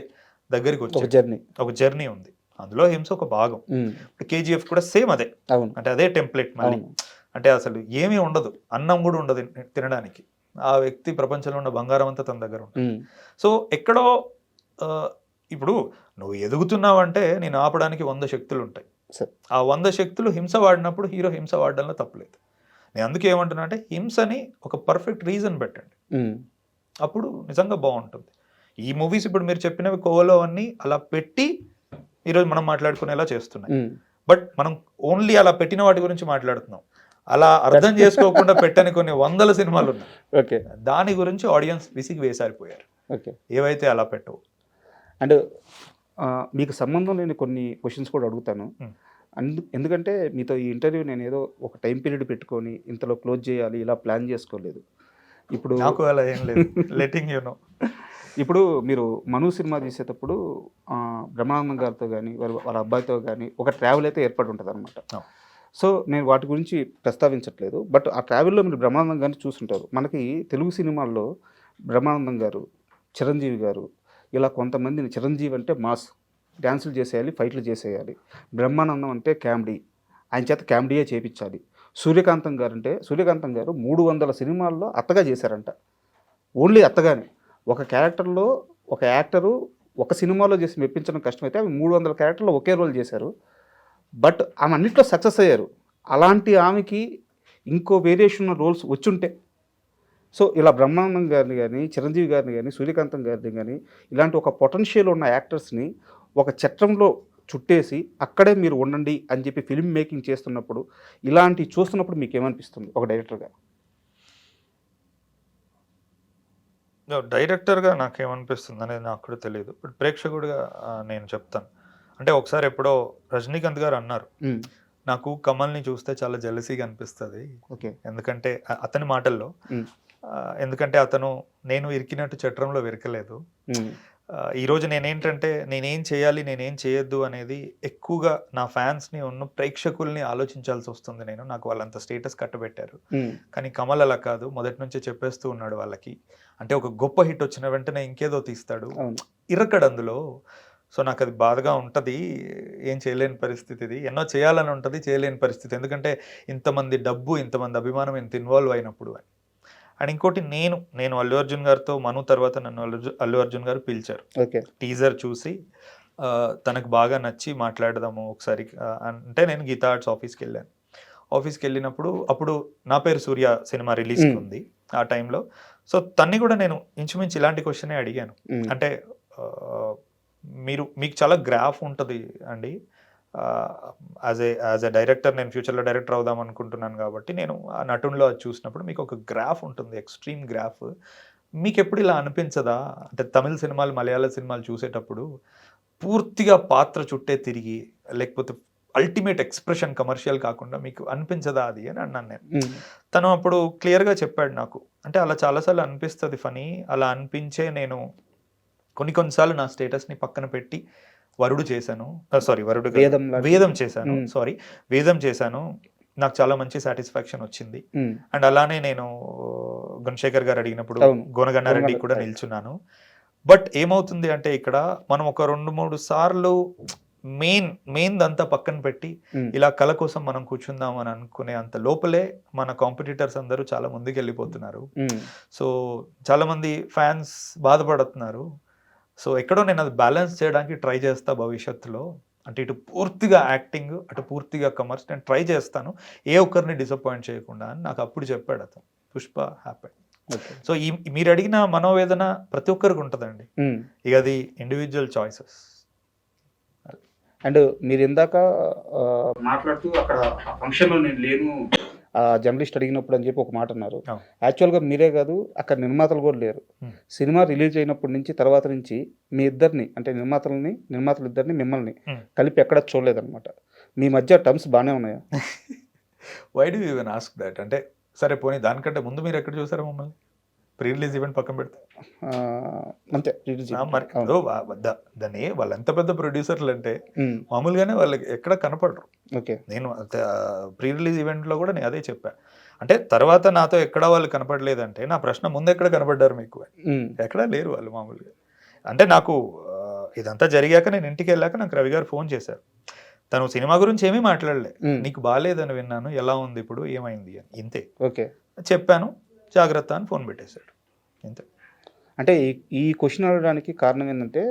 దగ్గరికి వచ్చే ఒక జర్నీ ఉంది. అందులో హింస ఒక భాగం. కేజీఎఫ్ కూడా సేమ్ అదే, అంటే అదే టెంప్లెట్ మళ్ళీ. అంటే అసలు ఏమీ ఉండదు, అన్నం కూడా ఉండదు తినడానికి. ఆ వ్యక్తి ప్రపంచంలో ఉన్న బంగారం అంతా తన దగ్గర ఉంటుంది. సో ఎక్కడో ఇప్పుడు నువ్వు ఎదుగుతున్నావంటే నేను ఆపడానికి 100 శక్తులు ఉంటాయి. ఆ 100 శక్తులు హింస వాడినప్పుడు హీరో హింస వాడడంలో తప్పలేదు. నేను అందుకే ఏమంటున్నా అంటే హింసని ఒక పర్ఫెక్ట్ రీజన్ పెట్టండి, అప్పుడు నిజంగా బాగుంటుంది. ఈ మూవీస్ ఇప్పుడు మీరు చెప్పినవి కోవలో అన్నీ అలా పెట్టి ఈరోజు మనం మాట్లాడుకునేలా చేస్తున్నాయి. బట్ మనం ఓన్లీ అలా పెట్టిన వాటి గురించి మాట్లాడుతున్నాం. అలా అర్థం చేసుకోకుండా పెట్టని కొన్ని 100 సినిమాలు ఉన్నాయి. ఓకే, దాని గురించి ఆడియన్స్ విసిగి వేసారిపోయారు. ఓకే, ఏవైతే అలా పెట్టవు. అండ్ మీకు సంబంధం లేని కొన్ని క్వశ్చన్స్ కూడా అడుగుతాను. ఎందుకంటే మీతో ఈ ఇంటర్వ్యూ నేను ఏదో ఒక టైం పీరియడ్ పెట్టుకొని ఇంతలో క్లోజ్ చేయాలి ఇలా ప్లాన్ చేసుకోలేదు. ఇప్పుడు నాకు అలా ఏం లేదు, లెటింగ్ యూ నో. ఇప్పుడు మీరు మను సినిమా తీసేటప్పుడు బ్రహ్మానందం గారితో కానీ వాళ్ళ అబ్బాయితో కానీ ఒక ట్రావెల్ అయితే ఏర్పడి ఉంటుంది అనమాట. సో నేను వాటి గురించి ప్రస్తావించట్లేదు, బట్ ఆ ట్రావెల్లో మీరు బ్రహ్మానందం గారిని చూస్తుంటారు. మనకి తెలుగు సినిమాల్లో బ్రహ్మానందం గారు, చిరంజీవి గారు, ఇలా కొంతమందిని, చిరంజీవి అంటే మాస్, డ్యాన్సులు చేసేయాలి, ఫైట్లు చేసేయాలి. బ్రహ్మానందం అంటే కామెడీ, ఆయన చేత కామెడీయే చేయించాలి. సూర్యకాంతం గారు అంటే, సూర్యకాంతం గారు 300 సినిమాల్లో అత్తగా చేశారంట. ఓన్లీ అత్తగానే. ఒక క్యారెక్టర్లో ఒక యాక్టరు ఒక సినిమాలో చేసి మెప్పించడం కష్టమైతే ఆమె 300 క్యారెక్టర్లో ఒకే రోల్ చేశారు. బట్ ఆమె అన్నింటిలో సక్సెస్ అయ్యారు. అలాంటి ఆమెకి ఇంకో వేరియేషన్ రోల్స్ వచ్చుంటే, సో ఇలా బ్రహ్మానందం గారిని కానీ, చిరంజీవి గారిని కానీ, సూర్యకాంతం గారిని కానీ, ఇలాంటి ఒక పొటెన్షియల్ ఉన్న యాక్టర్స్ని ఒక చట్రంలో చుట్టేసి అక్కడే మీరు ఉండండి అని చెప్పి ఫిల్మ్ మేకింగ్ చేస్తున్నప్పుడు, ఇలాంటి చూస్తున్నప్పుడు మీకు ఏమనిపిస్తుంది ఒక డైరెక్టర్గా? డైరెక్టర్గా నాకేమనిపిస్తుంది అనేది నాకు కూడా తెలియదు, బట్ ప్రేక్షకుడిగా నేను చెప్తాను. అంటే ఒకసారి ఎప్పుడో రజనీకాంత్ గారు అన్నారు, నాకు కమల్ని చూస్తే చాలా జెలసీగా అనిపిస్తుంది. ఓకే. ఎందుకంటే అతని మాటల్లో, ఎందుకంటే అతను నేను ఇరికినట్టు చట్రంలో విరకలేదు. ఈరోజు నేనేంటంటే నేనేం చేయాలి, నేనేం చేయొద్దు అనేది ఎక్కువగా నా ఫ్యాన్స్ని ఉన్న ప్రేక్షకుల్ని ఆలోచించాల్సి వస్తుంది. నాకు వాళ్ళంత స్టేటస్ కట్టబెట్టారు. కానీ కమల్ అలా కాదు, మొదటి నుంచే చెప్పేస్తూ ఉన్నాడు వాళ్ళకి. అంటే ఒక గొప్ప హిట్ వచ్చిన వెంటనే ఇంకేదో తీస్తాడు, ఇరకడు అందులో. సో నాకు అది బాధగా ఉంటుంది. ఏం చేయలేని పరిస్థితి ఇది. ఎన్నో చేయాలని ఉంటుంది, చేయలేని పరిస్థితి. ఎందుకంటే ఇంతమంది డబ్బు, ఇంతమంది అభిమానం ఇంత ఇన్వాల్వ్ అయినప్పుడు అని. అండ్ ఇంకోటి, నేను అల్లు అర్జున్ గారితో, మను తర్వాత నన్ను అల్లు అర్జున్ గారు పిలిచారు. టీజర్ చూసి తనకు బాగా నచ్చి మాట్లాడదాము ఒకసారి అంటే నేను గీతా ఆర్ట్స్ ఆఫీస్కి వెళ్ళాను. ఆఫీస్కి వెళ్ళినప్పుడు అప్పుడు నా పేరు సూర్య సినిమా రిలీజ్ ఉంది ఆ టైంలో. సో తన్ని కూడా నేను ఇంచుమించు ఇలాంటి క్వశ్చనే అడిగాను. అంటే మీకు చాలా గ్రాఫ్ ఉంటుంది అండి, యాజ్ ఎ డైరెక్టర్ నేను ఫ్యూచర్లో డైరెక్టర్ అవుదాం అనుకుంటున్నాను కాబట్టి నేను ఆ నటుల్లో అది చూసినప్పుడు మీకు ఒక గ్రాఫ్ ఉంటుంది, ఎక్స్ట్రీమ్ గ్రాఫ్. మీకు ఎప్పుడు ఇలా అనిపించదా? అంటే తమిళ సినిమాలు, మలయాళ సినిమాలు చూసేటప్పుడు పూర్తిగా పాత్ర చుట్టే తిరిగి, లేకపోతే అల్టిమేట్ ఎక్స్ప్రెషన్ కమర్షియల్ కాకుండా మీకు అనిపించదా అది అని అన్నాను నేను. తను అప్పుడు క్లియర్గా చెప్పాడు నాకు, అంటే అలా చాలాసార్లు అనిపిస్తుంది ఫనీ, అలా అనిపించే నేను కొన్నిసార్లు నా స్టేటస్ని పక్కన పెట్టి వరుడు చేశాను, వేదం చేశాను, నాకు చాలా మంచి సాటిస్ఫాక్షన్ వచ్చింది. అండ్ అలానే నేను గుణశేఖర్ గారు అడిగినప్పుడు గోనగన్నారెడ్డి కూడా నిల్చున్నాను. బట్ ఏమవుతుంది అంటే ఇక్కడ మనం ఒక 2-3 సార్లు మెయిన్ అంతా పక్కన పెట్టి ఇలా కళ కోసం మనం కూర్చుందాం అని అనుకునే అంత లోపలే మన కాంపిటీటర్స్ అందరూ చాలా ముందుకు వెళ్ళిపోతున్నారు. సో చాలా మంది ఫ్యాన్స్ బాధపడుతున్నారు. సో ఎక్కడో నేను అది బ్యాలెన్స్ చేయడానికి ట్రై చేస్తా భవిష్యత్తులో. అంటే ఇటు పూర్తిగా యాక్టింగ్, అటు పూర్తిగా కమర్స్ నేను ట్రై చేస్తాను, ఏ ఒక్కరిని డిసప్పాయింట్ చేయకుండా అని నాకు అప్పుడు చెప్పాడు అతను. పుష్ప హ్యాపీ. సో మీరు అడిగిన మనోవేదన ప్రతి ఒక్కరికి ఉంటుందండి, ఇక అది ఇండివిజువల్ చాయిసెస్. అండ్ మీరు ఇందాక మాట్లాడుతూ అక్కడ ఫంక్షన్లో నేను లేను జర్నలిస్ట్ అడిగినప్పుడు అని చెప్పి ఒక మాట అన్నారు. యాక్చువల్గా మీరే కాదు, అక్కడ నిర్మాతలు కూడా లేరు. సినిమా రిలీజ్ అయినప్పటి నుంచి తర్వాత నుంచి మీ ఇద్దరిని, అంటే నిర్మాతలు ఇద్దరిని మిమ్మల్ని కలిపి ఎక్కడ చూడలేదన్నమాట. మీ మధ్య టర్మ్స్ బాగానే ఉన్నాయా? Why do you even ask that? అంటే సరే పోనీ దానికంటే ముందు మీరు ఎక్కడ చూసారా మమ్మల్ని? ప్రీ రిలీజ్ ఈవెంట్ పక్కన పెడితే అంతే. దాన్ని వాళ్ళు ఎంత పెద్ద ప్రొడ్యూసర్లు అంటే మామూలుగానే వాళ్ళకి ఎక్కడ కనపడరు. నేను ప్రీ రిలీజ్ ఈవెంట్లో కూడా నేను అదే చెప్పా. అంటే తర్వాత నాతో ఎక్కడ వాళ్ళు కనపడలేదంటే నా ప్రశ్న, ముందు ఎక్కడ కనపడ్డారు మీకు? ఎక్కడా లేరు వాళ్ళు మామూలుగా. అంటే నాకు ఇదంతా జరిగాక నేను ఇంటికి వెళ్ళాక నాకు రవి గారు ఫోన్ చేశారు. తను సినిమా గురించి ఏమీ మాట్లాడలే, నీకు బాగాలేదని విన్నాను, ఎలా ఉంది ఇప్పుడు, ఏమైంది అని, ఇంతే. చెప్పాను, జాగ్రత్త అని ఫోన్ పెట్టేశాడు, ఇంతే. అంటే ఈ క్వశ్చన్ అడగడానికి కారణం ఏంటంటే,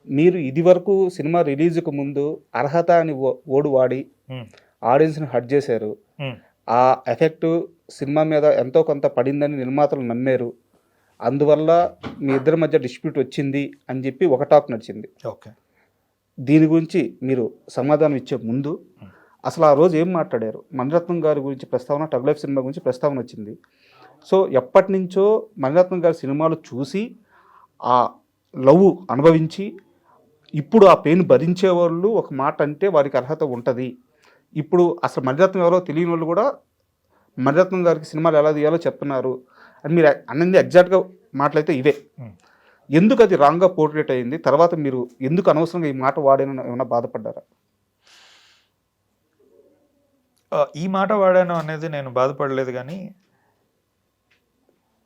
మీరు ఇది వరకు సినిమా రిలీజ్కు ముందు అర్హత అని ఓడు వాడి ఆడియన్స్ని హర్ట్ చేశారు. ఆ ఎఫెక్ట్ సినిమా మీద ఎంతో కొంత పడిందని నిర్మాతలు నమ్మారు. అందువల్ల మీ ఇద్దరి మధ్య డిస్ప్యూట్ వచ్చింది అని చెప్పి ఒక టాక్ నడిచింది. దీని గురించి మీరు సమాధానం ఇచ్చే ముందు అసలు ఆ రోజు ఏం మాట్లాడారు? మణిరత్నం గారి గురించి ప్రస్తావన, టగ్ లైఫ్ సినిమా గురించి ప్రస్తావన వచ్చింది. సో ఎప్పటి నుంచో మణిరత్నం గారి సినిమాలు చూసి ఆ లవ్ అనుభవించి ఇప్పుడు ఆ పెయిన్ భరించే వాళ్ళు ఒక మాట అంటే వారికి అర్హత ఉంటుంది. ఇప్పుడు అసలు మణిరత్నం ఎవరో తెలియని వాళ్ళు కూడా మణిరత్నం గారికి సినిమాలు ఎలా తీయాలో చెప్తున్నారు అని మీరు అన్నది ఎగ్జాక్ట్గా మాటలైతే ఇవే. ఎందుకు అది రాంగ్గా పోర్ట్రేట్ అయింది? తర్వాత మీరు ఎందుకు అనవసరంగా ఈ మాట వాడానని ఏమైనా బాధపడ్డారా? ఈ మాట వాడాను అనేది నేను బాధపడలేదు, కానీ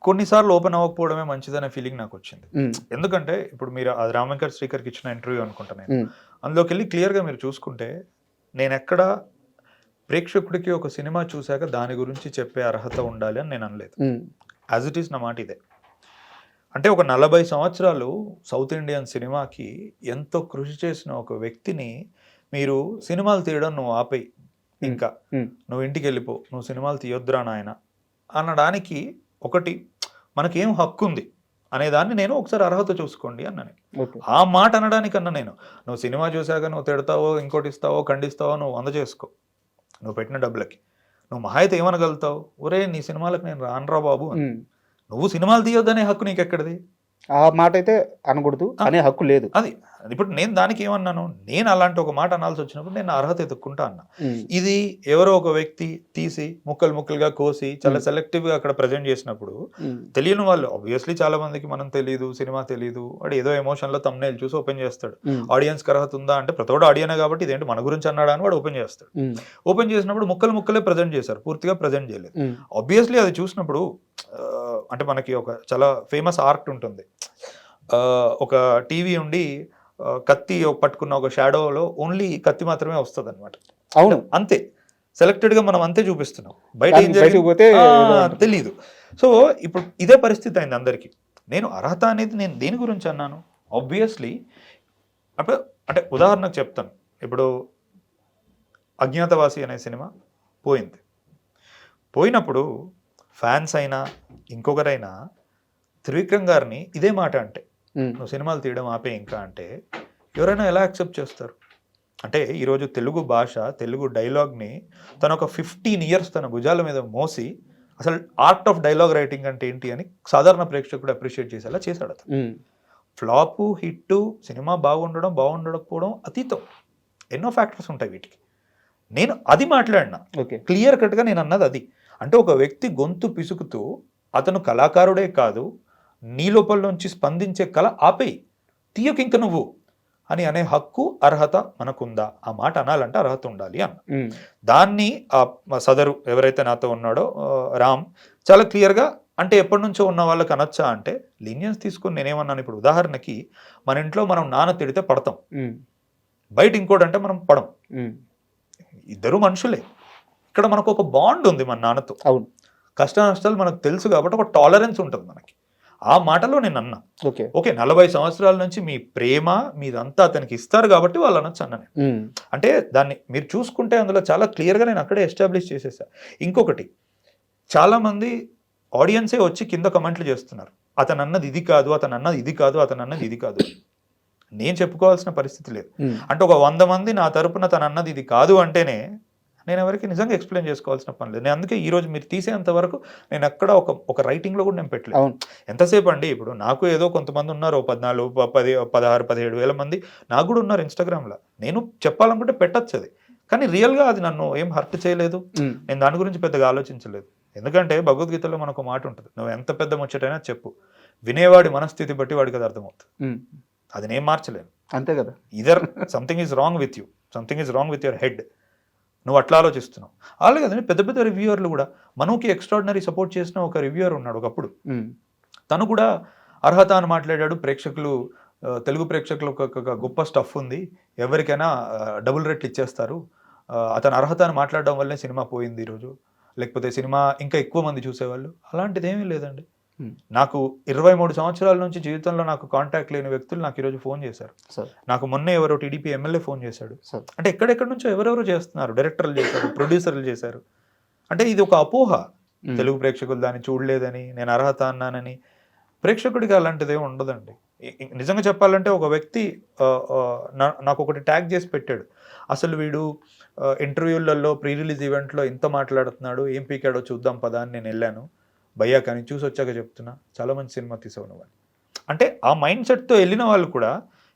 కొన్నిసార్లు ఓపెన్ అవ్వకపోవడమే మంచిదనే ఫీలింగ్ నాకు వచ్చింది. ఎందుకంటే ఇప్పుడు మీరు అది రామ్ వెంకట్ శ్రీకర్కి ఇచ్చిన ఇంటర్వ్యూ అనుకుంటా నేను, అందులోకి వెళ్ళి క్లియర్గా మీరు చూసుకుంటే నేను ఎక్కడ ప్రేక్షకుడికి ఒక సినిమా చూశాక దాని గురించి చెప్పే అర్హత ఉండాలి అని నేను అనలేదు. యాజ్ ఇట్ ఈస్ నా మాట ఇదే. అంటే ఒక 40 సంవత్సరాలు సౌత్ ఇండియన్ సినిమాకి ఎంతో కృషి చేసిన ఒక వ్యక్తిని మీరు సినిమాలు తీయడం నువ్వు ఆపేయి, ఇంకా నువ్వు ఇంటికి వెళ్ళిపో, నువ్వు సినిమాలు తీయొద్దురా నాయన అనడానికి ఒకటి మనకేం హక్కు ఉంది అనేదాన్ని నేను ఒకసారి అర్హత చూసుకోండి అన్నాను. ఆ మాట అనడానికన్నా నువ్వు సినిమా చూసాక నువ్వు తిడతావో ఇంకోటి ఇస్తావో ఖండిస్తావో నువ్వు 100 చేసుకో, నువ్వు పెట్టిన డబ్బులకి నువ్వు మహా అయితే ఏమనగలుగుతావు, ఒరే నీ సినిమాలకు నేను రానురా బాబు అని. నువ్వు సినిమాలు తీయొద్దనే హక్కు నీకు ఎక్కడిది? ఆ మాట అయితే అనకూడదు అనే హక్కు లేదు. అది ఇప్పుడు నేను దానికి ఏమన్నాను, నేను అలాంటి ఒక మాట అనాల్సి వచ్చినప్పుడు నేను అర్హత ఎత్తుక్కుంటా అన్నా. ఇది ఎవరో ఒక వ్యక్తి తీసి ముక్కలు ముక్కలుగా కోసి చాలా సెలెక్టివ్ గా అక్కడ ప్రజెంట్ చేసినప్పుడు తెలియని వాళ్ళు, ఆబ్వియస్లీ చాలా మందికి మనం తెలియదు, సినిమా తెలియదు, వాడు ఏదో ఎమోషన్ లో తమ్నైల్ చూసి ఓపెన్ చేస్తాడు. ఆడియన్స్ కి అర్హత ఉందా అంటే ప్రతోడు ఆడియనే కాబట్టి ఇదేంటి మన గురించి అన్నాడా అని వాడు ఓపెన్ చేస్తాడు. ఓపెన్ చేసినప్పుడు ముక్కలు ముక్కలే ప్రజెంట్ చేశారు, పూర్తిగా ప్రజెంట్ చేయలేదు. ఆబ్వియస్లీ అది చూసినప్పుడు అంటే మనకి ఒక చాలా ఫేమస్ ఆర్ట్ ఉంటుంది, ఒక టీవీ ఉండి కత్తి పట్టుకున్న ఒక షాడోలో ఓన్లీ కత్తి మాత్రమే వస్తుంది అనమాట. అవును, అంతే సెలెక్టెడ్ గా మనం అంతే చూపిస్తున్నాం, బయట తెలియదు. సో ఇప్పుడు ఇదే పరిస్థితి అయింది అందరికి. నేను అర్హత అనేది నేను దేని గురించి అన్నాను, ఆబ్వియస్లీ అప్పుడు అంటే ఉదాహరణకు చెప్తాను, ఇప్పుడు అజ్ఞాతవాసి అనే సినిమా పోయినప్పుడు ఫ్యాన్స్ అయినా ఇంకొకరైనా త్రివిక్రమ్ గారిని ఇదే మాట అంటే నువ్వు సినిమాలు తీయడం ఆపే ఇంకా అంటే ఎవరైనా ఎలా యాక్సెప్ట్ చేస్తారు? అంటే ఈరోజు తెలుగు భాష, తెలుగు డైలాగ్ని తను ఒక 15 years తన భుజాల మీద మోసి అసలు ఆర్ట్ ఆఫ్ డైలాగ్ రైటింగ్ అంటే ఏంటి అని సాధారణ ప్రేక్షకుడు అప్రిషియేట్ చేసేలా చేశాడు అతను. ఫ్లాపు హిట్టు సినిమా బాగుండకపోవడం అతీతం, ఎన్నో ఫ్యాక్టర్స్ ఉంటాయి వీటికి. నేను అది మాట్లాడినా, క్లియర్ కట్గా నేను అన్నది అది. అంటే ఒక వ్యక్తి గొంతు పిసుకుతూ అతను కళాకారుడే కాదు, నీ లోపల నుంచి స్పందించే కళ ఆపేయి, తీయకు ఇంక నువ్వు అని అనే హక్కు అర్హత మనకుందా? ఆ మాట అనాలంటే అర్హత ఉండాలి అన్న. దాన్ని ఆ సదరు ఎవరైతే నాతో ఉన్నాడో రామ్ చాలా క్లియర్గా, అంటే ఎప్పటి నుంచో ఉన్న వాళ్ళకి అనొచ్చా అంటే లీనియన్స్ తీసుకుని నేనేమన్నాను, ఇప్పుడు ఉదాహరణకి మన ఇంట్లో మనం నాన్న తిడితే పడతాం, బయట ఇంకోటి అంటే మనం పడం, ఇద్దరు మనుషులే. ఇక్కడ మనకు ఒక బాండ్ ఉంది మన నాన్నతో, అవును, కష్ట నష్టాలు మనకు తెలుసు కాబట్టి ఒక టాలరెన్స్ ఉంటుంది మనకి. ఆ మాటలో నేను అన్నా, ఓకే 40 సంవత్సరాల నుంచి మీ ప్రేమ మీదంతా అతనికి ఇస్తారు కాబట్టి వాళ్ళు అనొచ్చు అన్న నేను. అంటే దాన్ని మీరు చూసుకుంటే అందులో చాలా క్లియర్గా నేను అక్కడే ఎస్టాబ్లిష్ చేసేసా. ఇంకొకటి, చాలామంది ఆడియన్సే వచ్చి కింద కమెంట్లు చేస్తున్నారు, అతను అన్నది ఇది కాదు, అతను అన్నది ఇది కాదు, అతను అన్నది ఇది కాదు. నేను చెప్పుకోవాల్సిన పరిస్థితి లేదు. అంటే ఒక 100 మంది నా తరపున తను అన్నది ఇది కాదు అంటేనే నేను ఎవరికి నిజంగా ఎక్స్ప్లెయిన్ చేసుకోవాల్సిన పని లేదు. నేను అందుకే ఈరోజు మీరు తీసేంత వరకు నేను అక్కడ ఒక రైటింగ్లో కూడా నేను పెట్టలేదు. ఎంతసేపు అండి, ఇప్పుడు నాకు ఏదో కొంతమంది ఉన్నారు, 14, 10, 16, 17 వేల మంది నాకు కూడా ఉన్నారు ఇన్స్టాగ్రామ్లో. నేను చెప్పాలనుకుంటే పెట్టచ్చు అది, కానీ రియల్గా అది నన్ను ఏం హర్ట్ చేయలేదు. నేను దాని గురించి పెద్దగా ఆలోచించలేదు. ఎందుకంటే భగవద్గీతలో మనకు మాట ఉంటుంది, నువ్వు ఎంత పెద్ద ముచ్చటైనా చెప్పు, వినేవాడి మనస్థితి బట్టి వాడికి అది అర్థమవుతుంది. అది నేను మార్చలేను, అంతే కదా. Either something is wrong with you, something is wrong with your head, నువ్వు అట్లా ఆలోచిస్తున్నావు. అలాగే కదండి పెద్ద పెద్ద రివ్యూవర్లు కూడా, మనకి ఎక్స్ట్రాడినరీ సపోర్ట్ చేసిన ఒక రివ్యూవర్ ఉన్నాడు ఒకప్పుడు, తను కూడా అర్హత అని మాట్లాడాడు. ప్రేక్షకులు, తెలుగు ప్రేక్షకులు ఒక గొప్ప స్టఫ్ ఉంది, ఎవరికైనా డబుల్ రేట్లు ఇచ్చేస్తారు, అతను అర్హత అని మాట్లాడడం వల్లే సినిమా పోయింది ఈరోజు, లేకపోతే సినిమా ఇంకా ఎక్కువ మంది చూసేవాళ్ళు. అలాంటిది ఏమీ లేదండి. నాకు 23 సంవత్సరాల నుంచి జీవితంలో నాకు కాంటాక్ట్ లేని వ్యక్తులు నాకు ఈరోజు ఫోన్ చేశారు. నాకు మొన్నే ఎవరో టీడీపీ ఎమ్మెల్యే ఫోన్ చేశాడు. అంటే ఎక్కడెక్కడి నుంచో ఎవరెవరు చేస్తున్నారు, డైరెక్టర్లు చేశారు, ప్రొడ్యూసర్లు చేశారు. అంటే ఇది ఒక అపోహ, తెలుగు ప్రేక్షకులు దాన్ని చూడలేదని, నేను అర్హత అన్నానని. ప్రేక్షకుడికి అలాంటిదే ఉండదండి. నిజంగా చెప్పాలంటే ఒక వ్యక్తి నాకు ఒకటి ట్యాగ్ చేసి పెట్టాడు, అసలు వీడు ఇంటర్వ్యూలలో ప్రీ రిలీజ్ ఈవెంట్లో ఇంత మాట్లాడుతున్నాడు, ఏం పీకాడో చూద్దాం పదా అని నేను వెళ్ళాను. భయ్యా కానీ చూసి వచ్చాక చెప్తున్నా, చాలా మంచి సినిమా తీసావు నువ్వు. అంటే ఆ మైండ్ సెట్తో వెళ్ళిన వాళ్ళు కూడా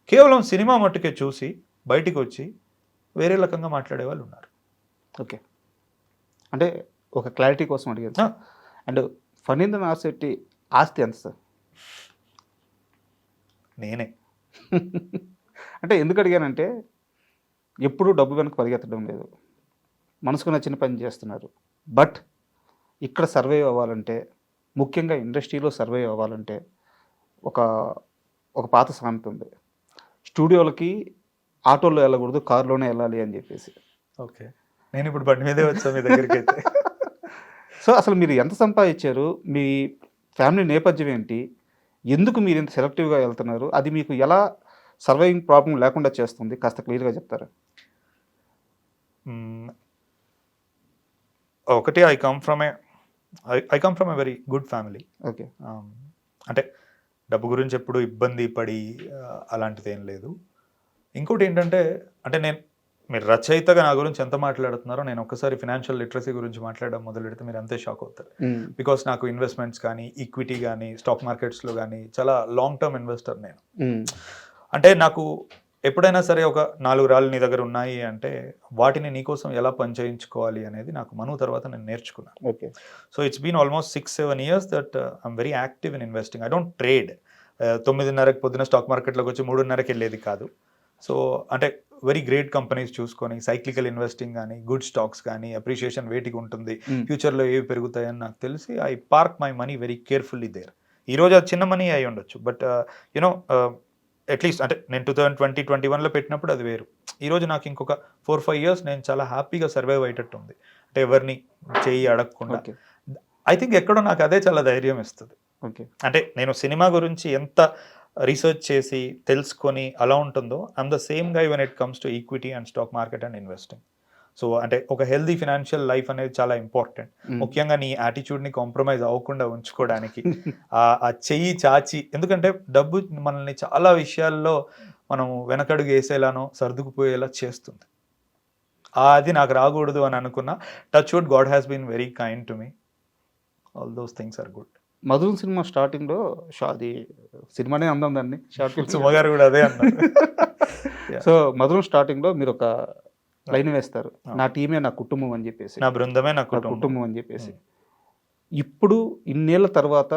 కేవలం సినిమా మట్టుకే చూసి బయటికి వచ్చి వేరే రకంగా మాట్లాడే వాళ్ళు ఉన్నారు. ఓకే, అంటే ఒక క్లారిటీ కోసం అడిగాను. అండ్ ఫణీంద్ర నాగశెట్టి ఆస్తి ఎంత సార్? నేనే. అంటే ఎందుకు అడిగానంటే ఎప్పుడూ డబ్బు వెనక పరిగెత్తడం లేదు, మనసుకు నచ్చిన పని చేస్తున్నారు. బట్ ఇక్కడ సర్వైవ్ అవ్వాలంటే, ముఖ్యంగా ఇండస్ట్రీలో సర్వైవ్ అవ్వాలంటే ఒక ఒక పాత సామెత ఉంది, స్టూడియోలకి ఆటోలో వెళ్ళకూడదు, కారులోనే వెళ్ళాలి అని చెప్పేసి. ఓకే, నేను ఇప్పుడు బండి మీదే వచ్చాను మీ దగ్గరికి అయితే. సో అసలు మీరు ఎంత సంపాదించారు, మీ ఫ్యామిలీ నేపథ్యం ఏంటి, ఎందుకు మీరు ఇంత సెలెక్టివ్గా వెళ్తున్నారు, అది మీకు ఎలా సర్వైవింగ్ ప్రాబ్లం లేకుండా చేస్తుంది, కాస్త క్లియర్గా చెప్తారా? ఒకటి, I come from a very good family. Okay. అంటే డబ్బు గురించి ఎప్పుడు ఇబ్బంది పడి అలాంటిది ఏం లేదు. ఇంకోటి ఏంటంటే, అంటే మీరు రచయితగా నా గురించి ఎంత మాట్లాడుతున్నారో, నేను ఒక్కసారి ఫినాన్షియల్ లిటరసీ గురించి మాట్లాడడం మొదలెడితే మీరు అంతే షాక్ అవుతారు. బికాస్ నాకు ఇన్వెస్ట్మెంట్స్ కానీ, ఈక్విటీ కానీ, స్టాక్ మార్కెట్స్లో కానీ చాలా లాంగ్ టర్మ్ ఇన్వెస్టర్ నేను. అంటే నాకు ఎప్పుడైనా సరే ఒక 4 రాళ్ళు నీ దగ్గర ఉన్నాయి అంటే వాటిని నీకోసం ఎలా పనిచేయించుకోవాలి అనేది నాకు మను తర్వాత నేను నేర్చుకున్నాను. Okay. So it's been almost 6-7 years that I'm very active in investing. I don't trade. 9:30కి పొద్దున స్టాక్ మార్కెట్లోకి వచ్చి 3:30కి వెళ్ళేది కాదు. సో అంటే వెరీ గ్రేట్ కంపెనీస్ చూసుకొని సైక్లికల్ ఇన్వెస్టింగ్ కానీ, గుడ్ స్టాక్స్ కానీ, అప్రిషియేషన్ వేటికి ఉంటుంది, ఫ్యూచర్లో ఏవి పెరుగుతాయని నాకు తెలిసి I park my money very carefully there. ఈరోజు అది చిన్న మనీ అయి ఉండొచ్చు, బట్ యునో అట్లీస్ట్ అంటే నేను 2020-21లో పెట్టినప్పుడు అది వేరు. ఈరోజు నాకు ఇంకొక 4-5 years నేను చాలా హ్యాపీగా సర్వైవ్ అయ్యేటట్టు ఉంది, అంటే ఎవరిని చేయి అడగకుండా. ఐ థింక్ ఎక్కడో నాకు అదే చాలా ధైర్యం ఇస్తుంది. ఓకే. అంటే నేను సినిమా గురించి ఎంత రీసెర్చ్ చేసి తెలుసుకొని అలా ఉంటుందో, I'm the same guy when it comes to equity and stock market and investing. So అంటే ఒక హెల్దీ ఫినాన్షియల్ లైఫ్ అనేది చాలా ఇంపార్టెంట్. ముఖ్యంగా నీ యాటిట్యూడ్ని కాంప్రమైజ్ అవ్వకుండా ఉంచుకోవడానికి ఆ చెయ్యి చాచి, ఎందుకంటే డబ్బు మనల్ని చాలా విషయాల్లో మనం వెనకడుగు వేసేలానో సర్దుకుపోయేలా చేస్తుంది. అది నాకు రాకూడదు అని అనుకున్నా. Touch wood, God has been very kind to me. All those things are good. Madhuram cinema స్టార్టింగ్లో అది సినిమానే అందాం దాన్ని, షార్ట్ ఫిల్మ్. సుమ గారు కూడా అదే అన్నారు. సో మధురం స్టార్టింగ్లో మీరు ఒక లైన్ వేస్తారు, నా టీమే నా కుటుంబం అని చెప్పేసి, నా బృందమే నా కుటుంబం అని చెప్పేసి. ఇప్పుడు ఇన్నేళ్ల తర్వాత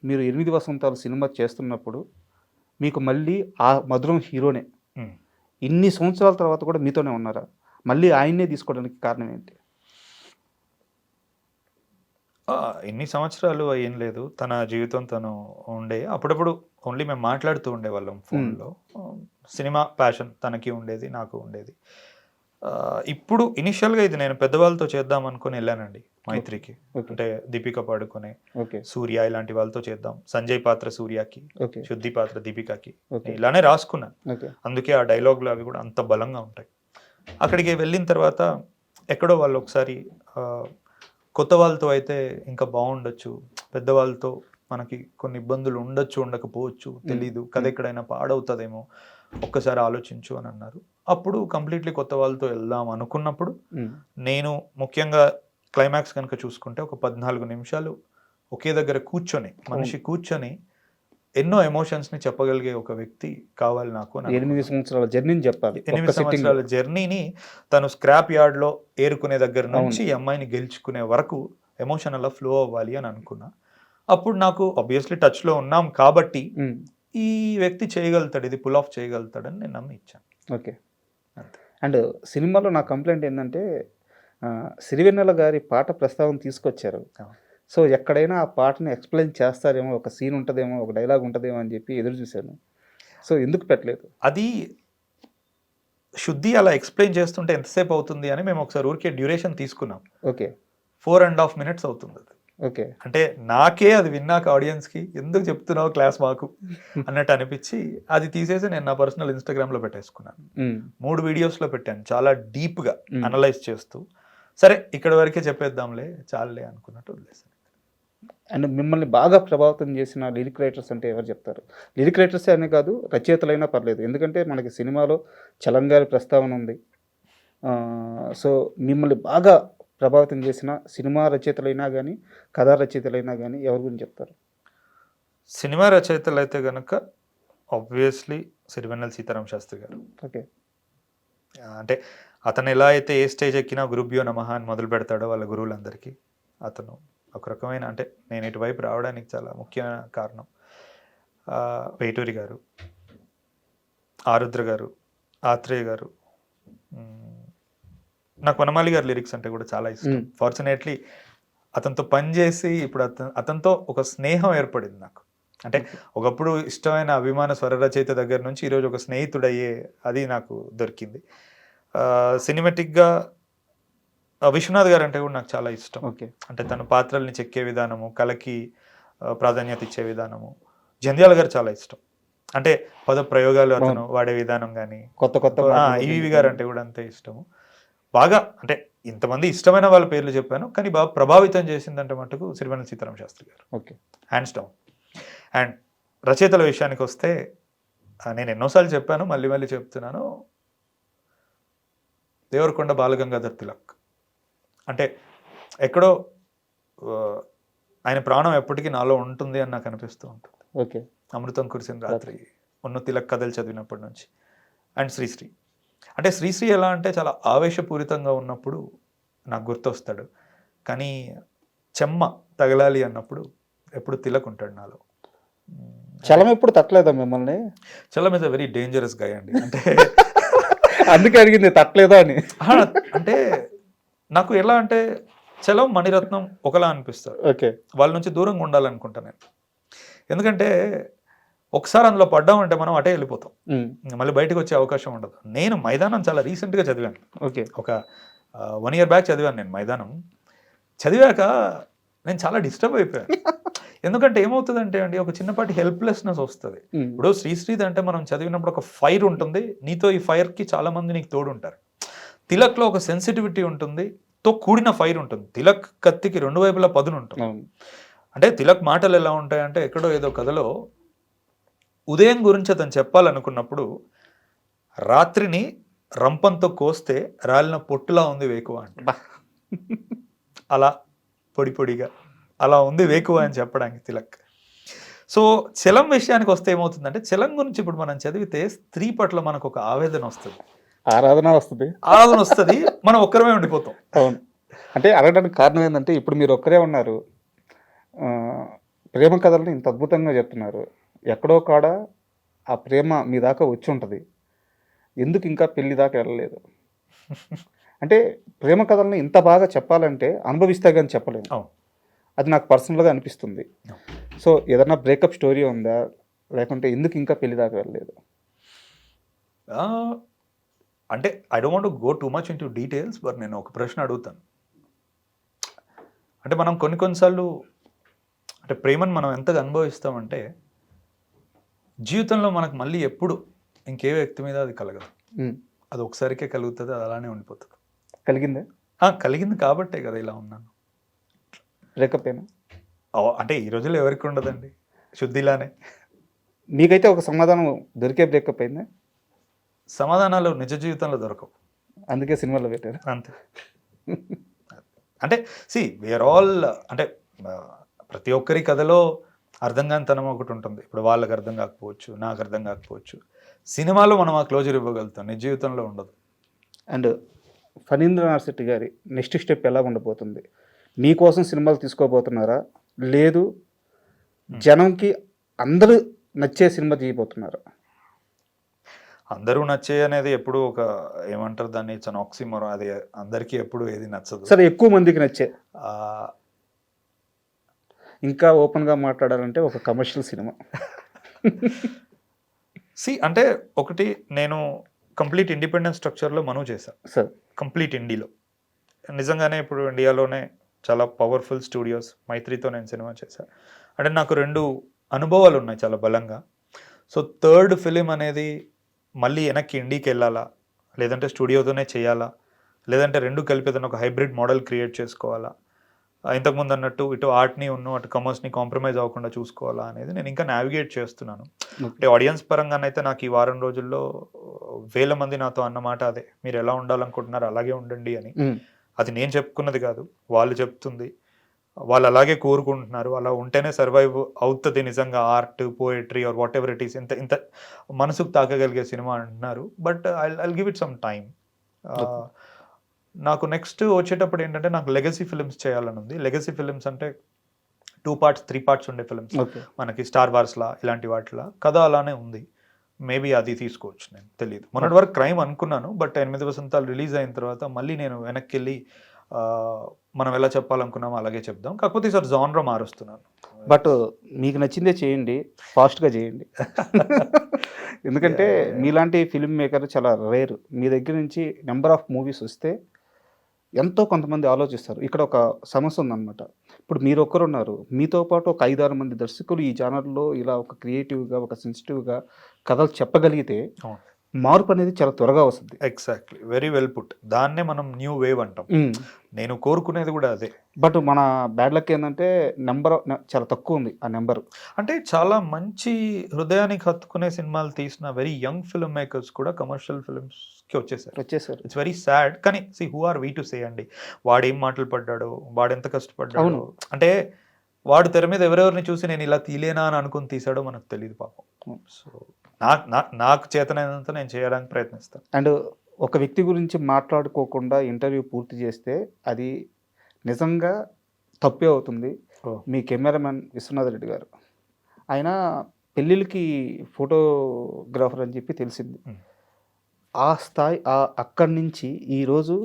మీరు 8 వసంతాలు సినిమా చేస్తున్నప్పుడు మీకు మళ్ళీ ఆ మధురం హీరోనే ఇన్ని సంవత్సరాల తర్వాత కూడా మీతోనే ఉన్నారా? మళ్ళీ ఆయన్నే తీసుకోవడానికి కారణం ఏంటి? ఇన్ని సంవత్సరాలు ఏం లేదు, తన జీవితం తను ఉండే. అప్పుడప్పుడు ఓన్లీ మేము మాట్లాడుతూ ఉండేవాళ్ళం ఫోన్లో. సినిమా ప్యాషన్ తనకి ఉండేది, నాకు ఉండేది. ఇప్పుడు ఇనిషియల్గా ఇది నేను పెద్దవాళ్ళతో చేద్దాం అనుకుని వెళ్ళానండి మైత్రికి. అంటే దీపిక పాడుకునే, సూర్య ఇలాంటి వాళ్ళతో చేద్దాం, సంజయ్ పాత్ర సూర్యకి, శుద్ధి పాత్ర దీపికకి, ఇలానే రాసుకున్నాను. అందుకే ఆ డైలాగులు అవి కూడా అంత బలంగా ఉంటాయి. అక్కడికి వెళ్ళిన తర్వాత ఎక్కడో వాళ్ళు ఒకసారి కొత్త వాళ్ళతో అయితే ఇంకా బాగుండొచ్చు, పెద్దవాళ్ళతో మనకి కొన్ని ఇబ్బందులు ఉండొచ్చు, ఉండకపోవచ్చు, తెలీదు, కథ ఎక్కడైనా పాడవుతుందేమో, ఒక్కసారి ఆలోచించు అని అన్నారు. అప్పుడు కంప్లీట్లీ కొత్త వాళ్ళతో వెళ్దాం అనుకున్నప్పుడు నేను ముఖ్యంగా క్లైమాక్స్ కనుక చూసుకుంటే ఒక 14 నిమిషాలు ఒకే దగ్గర కూర్చొని, మనిషి కూర్చొని ఎన్నో ఎమోషన్స్ని చెప్పగలిగే ఒక వ్యక్తి కావాలి నాకు. 8 సంవత్సరాల జర్నీని చెప్పాలి. 8 సంవత్సరాల జర్నీని తను స్క్రాప్ యార్డ్లో ఏరుకునే దగ్గర నుంచి ఈ అమ్మాయిని గెలుచుకునే వరకు ఎమోషనల్ ఫ్లో అవ్వాలి అని అనుకున్నా. అప్పుడు నాకు ఆబ్వియస్లీ టచ్లో ఉన్నాం కాబట్టి ఈ వ్యక్తి చేయగలుగుతాడు, ఇది పుల్ ఆఫ్ చేయగలుగుతాడని నేను నమ్మి ఇచ్చాను. ఓకే. అండ్ సినిమాలో నా కంప్లైంట్ ఏంటంటే సిరివెన్నెల గారి పాట ప్రస్తావన తీసుకొచ్చారు. సో ఎక్కడైనా ఆ పాటని ఎక్స్ప్లెయిన్ చేస్తారేమో, ఒక సీన్ ఉంటుందేమో, ఒక డైలాగ్ ఉంటుందేమో అని చెప్పి ఎదురు చూశాను. సో ఎందుకు పెట్టలేదు? అది శుద్ధి అలా ఎక్స్ప్లెయిన్ చేస్తుంటే ఎంతసేపు అవుతుంది అని మేము ఒకసారి ఊరికే డ్యూరేషన్ తీసుకున్నాం. ఓకే. 4.5 minutes అవుతుంది అది. ఓకే. అంటే నాకే అది విన్నాక ఆడియన్స్కి ఎందుకు చెప్తున్నావు క్లాస్ మాకు అన్నట్టు అనిపించి అది తీసేసి నేను నా పర్సనల్ ఇన్స్టాగ్రామ్లో పెట్టేసుకున్నాను. 3 వీడియోస్లో పెట్టాను, చాలా డీప్గా అనలైజ్ చేస్తూ. సరే ఇక్కడ వరకే చెప్పేద్దాంలే, చాలులే అనుకున్నట్టు వదిలేసాను. అండ్ మిమ్మల్ని బాగా ప్రభావితం చేసిన లిరిక్ రైటర్స్ అంటే ఎవరు చెప్తారు? లిరిక్ రైటర్సే అనే కాదు, రచయితలైనా పర్లేదు, ఎందుకంటే మనకి సినిమాలో చలంగారి ప్రస్తావన ఉంది. సో మిమ్మల్ని బాగా ప్రభావితం చేసిన సినిమా రచయితలైనా కానీ, కథా రచయితలైనా కానీ ఎవరి గురించి చెప్తారు? సినిమా రచయితలు అయితే కనుక ఆబ్వియస్లీ సిరివెన్నెల సీతారామ శాస్త్రి గారు. ఓకే. అంటే అతను ఎలా అయితే ఏ స్టేజ్ ఎక్కినా గురుభ్యో నమః అని మొదలు పెడతాడో వాళ్ళ గురువులందరికీ, అతను ఒక రకమైన, అంటే నేను ఇటువైపు రావడానికి చాలా ముఖ్యమైన కారణం. వేటూరి గారు, ఆరుద్ర గారు, ఆత్రేయ గారు, నాకు వనమాలి గారి లిరిక్స్ అంటే కూడా చాలా ఇష్టం. ఫార్చునేట్లీ అతనితో పనిచేసి ఇప్పుడు అతనితో ఒక స్నేహం ఏర్పడింది నాకు. అంటే ఒకప్పుడు ఇష్టమైన అభిమాన స్వర రచయిత దగ్గర నుంచి ఈరోజు ఒక స్నేహితుడయ్యే అది నాకు దొరికింది. సినిమాటిక్గా విశ్వనాథ్ గారు అంటే కూడా నాకు చాలా ఇష్టం. ఓకే. అంటే తన పాత్రల్ని చెక్కే విధానము, కళకి ప్రాధాన్యత ఇచ్చే విధానము. జంధ్యాల గారు చాలా ఇష్టం. అంటే పద ప్రయోగాలు అతను వాడే విధానం కానీ, కొత్త ఈవి గారు అంటే కూడా అంతే ఇష్టము. బాగా అంటే ఇంతమంది ఇష్టమైన వాళ్ళ పేర్లు చెప్పాను, కానీ బాగా ప్రభావితం చేసిందంటే మటుకు సిరివెన్నెల సీతారామ శాస్త్రి గారు. ఓకే. Hands down. అండ్ రచయితల విషయానికి వస్తే నేను ఎన్నోసార్లు చెప్పాను, మళ్ళీ మళ్ళీ చెప్తున్నాను, దేవరకొండ బాలగంగాధర్ తిలక్. అంటే ఎక్కడో ఆయన ప్రాణం ఎప్పటికీ నాలో ఉంటుంది అని నాకు అనిపిస్తూ ఉంటుంది. ఓకే. అమృతం కురిసిన రాత్రి, ఉన్న తిలక్ కథలు చదివినప్పటి నుంచి. అండ్ శ్రీశ్రీ. అంటే శ్రీశ్రీ ఎలా అంటే చాలా ఆవేశపూరితంగా ఉన్నప్పుడు నాకు గుర్తొస్తాడు, కానీ చెమ్మ తగలాలి అన్నప్పుడు ఎప్పుడు తిలక్ ఉంటాడు నాలో. చలం ఎప్పుడు తట్టలేదా మిమ్మల్ని? Chalam is a very dangerous guy అండి. అంటే అందుకే అడిగింది తట్టలేదా అని. అంటే నాకు ఎలా అంటే చలం, మణిరత్నం ఒకలా అనిపిస్తారు. ఓకే. వాళ్ళ నుంచి దూరంగా ఉండాలనుకుంటా నేను. ఎందుకంటే ఒకసారి అందులో పడ్డామంటే మనం అటే వెళ్ళిపోతాం, మళ్ళీ బయటకు వచ్చే అవకాశం ఉండదు. నేను మైదానం చాలా రీసెంట్గా చదివాను. ఓకే. ఒక 1 year బ్యాక్ చదివాను నేను మైదానం. చదివాక నేను చాలా డిస్టర్బ్ అయిపోయాను. ఎందుకంటే ఏమవుతుందంటే అండి, ఒక చిన్నపాటి హెల్ప్లెస్నెస్ వస్తుంది. ఇప్పుడు శ్రీశ్రీది అంటే మనం చదివినప్పుడు ఒక ఫైర్ ఉంటుంది, నీతో ఈ ఫైర్కి చాలా మంది నీకు తోడు ఉంటారు. తిలక్లో ఒక సెన్సిటివిటీ ఉంటుంది, తో కూడిన ఫైర్ ఉంటుంది. తిలక్ కత్తికి 2 వైపులా పదును ఉంటుంది. అంటే తిలక్ మాటలు ఎలా ఉంటాయంటే, ఎక్కడో ఏదో కథలో ఉదయం గురించి అతను చెప్పాలనుకున్నప్పుడు, రాత్రిని రంపంతో కోస్తే రాలిన పొట్టులా ఉంది వేకువ అంటే, అలా పొడి పొడిగా అలా ఉంది వేకువ అని చెప్పడానికి తిలక్. సో చలం విషయానికి వస్తే ఏమవుతుందంటే, చలం గురించి ఇప్పుడు మనం చదివితే స్త్రీ పట్ల మనకు ఒక ఆవేదన వస్తుంది, ఆరాధన వస్తుంది, మనం ఒక్కరమే ఉండిపోతాం. అవును. అంటే అడగడానికి కారణం ఏంటంటే, ఇప్పుడు మీరు ఒక్కరే ఉన్నారు, ప్రేమ కథలను ఇంత అద్భుతంగా చెప్తున్నారు, ఎక్కడో కాడ ఆ ప్రేమ మీ దాకా వచ్చి ఉంటుంది, ఎందుకు ఇంకా పెళ్లి దాకా వెళ్ళలేదు? అంటే ప్రేమ కథలను ఇంత బాగా చెప్పాలంటే అనుభవిస్తే కానీ చెప్పలేము. అది నాకు పర్సనల్గా అనిపిస్తుంది. సో ఏదన్నా బ్రేకప్ స్టోరీ ఉందా, లేకుంటే ఎందుకు ఇంకా పెళ్లి దాకా వెళ్ళలేదు? అంటే I don't want to go too much in to details, but నేను ఒక ప్రశ్న అడుగుతాను. అంటే మనం కొన్నిసార్లు అంటే ప్రేమను మనం ఎంతగా అనుభవిస్తామంటే, జీవితంలో మనకు మళ్ళీ ఎప్పుడు ఇంకే వ్యక్తి మీద అది కలగదు. అది ఒకసారికే కలుగుతుంది, అది అలానే ఉండిపోతుంది. కలిగిందే? కలిగింది కాబట్టే కదా ఇలా ఉన్నాను. బ్రేకప్ అయినా అంటే ఈ రోజుల్లో ఎవరికి ఉండదండి, శుద్ధిలానే. మీకైతే ఒక సమాధానం దొరికే బ్రేకప్ అయిందా? సమాధానాలు నిజ జీవితంలో దొరకవు, అందుకే సినిమాలో పెట్టారు అంతే. అంటే వీఆర్ ఆల్ అంటే ప్రతి ఒక్కరి కథలో అర్థం కానితనం ఒకటి ఉంటుంది. ఇప్పుడు వాళ్ళకి అర్థం కాకపోవచ్చు, నాకు అర్థం కాకపోవచ్చు. సినిమాలో మనం ఆ క్లోజర్ ఇవ్వగలుగుతాం, నిజ జీవితంలో ఉండదు. అండ్ ఫణీంద్రనాథ్ శెట్టి గారి నెక్స్ట్ స్టెప్ ఎలా ఉండబోతుంది? మీకోసం సినిమాలు తీసుకోబోతున్నారా, లేదు జనంకి అందరూ నచ్చే సినిమా తీయబోతున్నారా? అందరూ నచ్చే అనేది ఎప్పుడు ఒక ఏమంటారు దాన్ని, ఆక్సిమోరన్. అది అందరికీ ఎప్పుడు ఏది నచ్చదు. సరే, ఎక్కువ మందికి నచ్చే, ఇంకా ఓపెన్గా మాట్లాడాలంటే ఒక కమర్షియల్ సినిమా. అంటే ఒకటి, నేను కంప్లీట్ ఇండిపెండెంట్ స్ట్రక్చర్లో మనూ చేశాను సార్, కంప్లీట్ ఇండియాలో. నిజంగానే ఇప్పుడు ఇండియాలోనే చాలా పవర్ఫుల్ స్టూడియోస్, మైత్రితో నేను సినిమా చేశాను. అంటే నాకు 2 అనుభవాలు ఉన్నాయి చాలా బలంగా. సో 3rd ఫిలిం అనేది మళ్ళీ వెనక్కి ఇండికి వెళ్ళాలా, లేదంటే స్టూడియోతోనే చేయాలా, లేదంటే 2 కలిపి ఏదైనా ఒక హైబ్రిడ్ మోడల్ క్రియేట్ చేసుకోవాలా, ఇంతకుముందు అన్నట్టు ఇటు ఆర్ట్ని అటు కమర్స్ని కాంప్రమైజ్ అవ్వకుండా చూసుకోవాలా అనేది నేను ఇంకా నావిగేట్ చేస్తున్నాను. అంటే ఆడియన్స్ పరంగానైతే నాకు ఈ వారం రోజుల్లో 1000 మంది నాతో అన్నమాట అదే, మీరు ఎలా ఉండాలనుకుంటున్నారు అలాగే ఉండండి అని. అది నేను చెప్పుకున్నది కాదు, వాళ్ళు చెప్తుంది. వాళ్ళు అలాగే కోరుకుంటున్నారు, అలా ఉంటేనే సర్వైవ్ అవుతుంది నిజంగా art, poetry or whatever it is. ఇంత మనసుకు తాకగలిగే సినిమా అంటున్నారు. But I'll give it some time. నాకు నెక్స్ట్ వచ్చేటప్పుడు ఏంటంటే, నాకు లెగసీ ఫిల్మ్స్ చేయాలని ఉంది. లెగసీ ఫిల్మ్స్ అంటే 2 parts 3 parts ఉండే ఫిల్మ్స్, మనకి స్టార్ వార్స్లా ఇలాంటి వాటిలా కథ అలానే ఉంది. మేబీ అది తీసుకోవచ్చు, నేను తెలియదు. మొన్నటి వరకు క్రైమ్ అనుకున్నాను, బట్ 8 వసంతాలు రిలీజ్ అయిన తర్వాత మళ్ళీ నేను వెనక్కి వెళ్ళి మనం ఎలా చెప్పాలనుకున్నామో అలాగే చెప్దాం, కాకపోతే ఈసారి జానర్ మారుస్తున్నాను. బట్ మీకు నచ్చిందే చేయండి, ఫాస్ట్గా చేయండి. ఎందుకంటే మీలాంటి ఫిల్మ్ మేకర్ చాలా రేర్. మీ దగ్గర నుంచి నెంబర్ ఆఫ్ మూవీస్ వస్తే ఎంతో కొంతమంది ఆలోచిస్తారు. ఇక్కడ ఒక సమస్య ఉందన్నమాట. ఇప్పుడు మీరు ఒక్కరున్నారు, మీతో పాటు ఒక 5-6 మంది దర్శకులు ఈ ఛానల్లో ఇలా ఒక క్రియేటివ్గా, ఒక సెన్సిటివ్గా కథలు చెప్పగలిగితే మార్పు అనేది చాలా త్వరగా వస్తుంది. Exactly, very well put. దాన్నే మనం న్యూ వేవ్ అంటాం. నేను కోరుకునేది కూడా అదే. బట్ మన బ్యాడ్ లక్ ఏంటంటే నెంబర్ చాలా తక్కువ ఉంది. ఆ నెంబర్ అంటే చాలా మంచి హృదయానికి హత్తుకునే సినిమాలు తీసిన వెరీ యంగ్ ఫిల్మ్ మేకర్స్ కూడా కమర్షియల్ ఫిల్మ్స్కి వచ్చేసారు. It's very sad. కానీ see who are we to say అండి, వాడు ఏం మాటలు పడ్డాడు, వాడు ఎంత కష్టపడ్డాడు, అంటే వాడు తెర మీద ఎవరెవరిని చూసి నేను ఇలా తీలేనా అని అనుకుని తీసాడో మనకు తెలియదు పాపం. సో నాకు చేతనైనంత నేను చేయడానికి ప్రయత్నిస్తాను. అండ్ ఒక వ్యక్తి గురించి మాట్లాడుకోకుండా ఇంటర్వ్యూ పూర్తి చేస్తే అది నిజంగా తప్పే అవుతుంది. మీ కెమెరామెన్ విశ్వనాథ్ రెడ్డి గారు, ఆయన పెళ్ళిళ్ళకి ఫోటోగ్రాఫర్ అని చెప్పి తెలిసింది. ఆ స్థాయి అక్కడి నుంచి ఈరోజు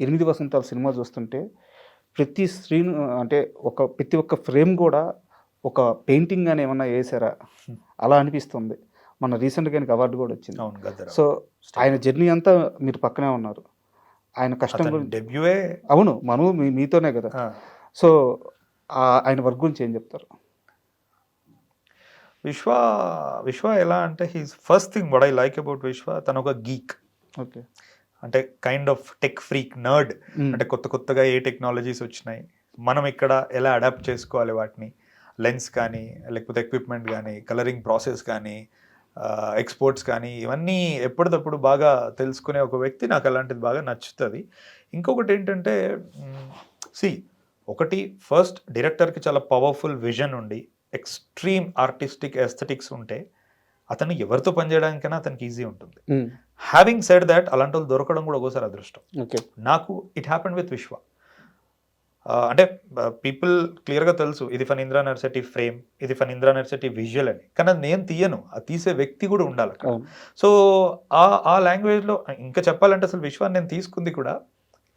8 వసంతాల సినిమా చూస్తుంటే ప్రతి స్క్రీన్ అంటే ప్రతి ఒక్క ఫ్రేమ్ కూడా ఒక పెయింటింగ్ అని ఏమన్నా వేసారా అలా అనిపిస్తుంది. మన రీసెంట్గా ఆయనకి అవార్డు కూడా వచ్చింది. సో ఆయన జర్నీ అంతా మీరు పక్కనే ఉన్నారు. ఆయన కష్టం డెబ్యూయే. అవును, మనం మీతోనే కదా. సో ఆయన వర్క్ గురించి ఏం చెప్తారు? విశ్వ ఎలా అంటే he's first thing what I like about విశ్వ, తను ఒక గీక్. ఓకే, అంటే kind of tech freak nerd. అంటే కొత్తగా ఏ టెక్నాలజీస్ వచ్చినాయి, మనం ఇక్కడ ఎలా అడాప్ట్ చేసుకోవాలి వాటిని, లెన్స్ కానీ లేకపోతే ఎక్విప్మెంట్ కానీ కలరింగ్ ప్రాసెస్ కానీ ఎక్స్పోర్ట్స్ కానీ ఇవన్నీ ఎప్పటికప్పుడు బాగా తెలుసుకునే ఒక వ్యక్తి. నాకు అలాంటిది బాగా నచ్చుతుంది. ఇంకొకటి ఏంటంటే ఒకటి ఫస్ట్ డైరెక్టర్కి చాలా పవర్ఫుల్ విజన్ ఉండి ఎక్స్ట్రీమ్ ఆర్టిస్టిక్ ఎస్థెటిక్స్ ఉంటే అతను ఎవరితో పనిచేయడానికైనా అతనికి ఈజీ ఉంటుంది. హ్యావింగ్ సెడ్ దాట్ అలాంటి వాళ్ళు దొరకడం కూడా ఒకసారి అదృష్టం. నాకు ఇట్ హ్యాపెండ్ విత్ విశ్వ. అంటే పీపుల్ క్లియర్గా తెలుసు ఇది ఫణీంద్ర నర్సిటీ ఫ్రేమ్, ఇది ఫణీంద్ర నర్సిటీ విజువల్ అని, కానీ అది నేను తీయను, అది తీసే వ్యక్తి కూడా ఉండాలి. సో ఆ లాంగ్వేజ్లో ఇంకా చెప్పాలంటే అసలు విశ్వాన్ని నేను తీసుకుంది కూడా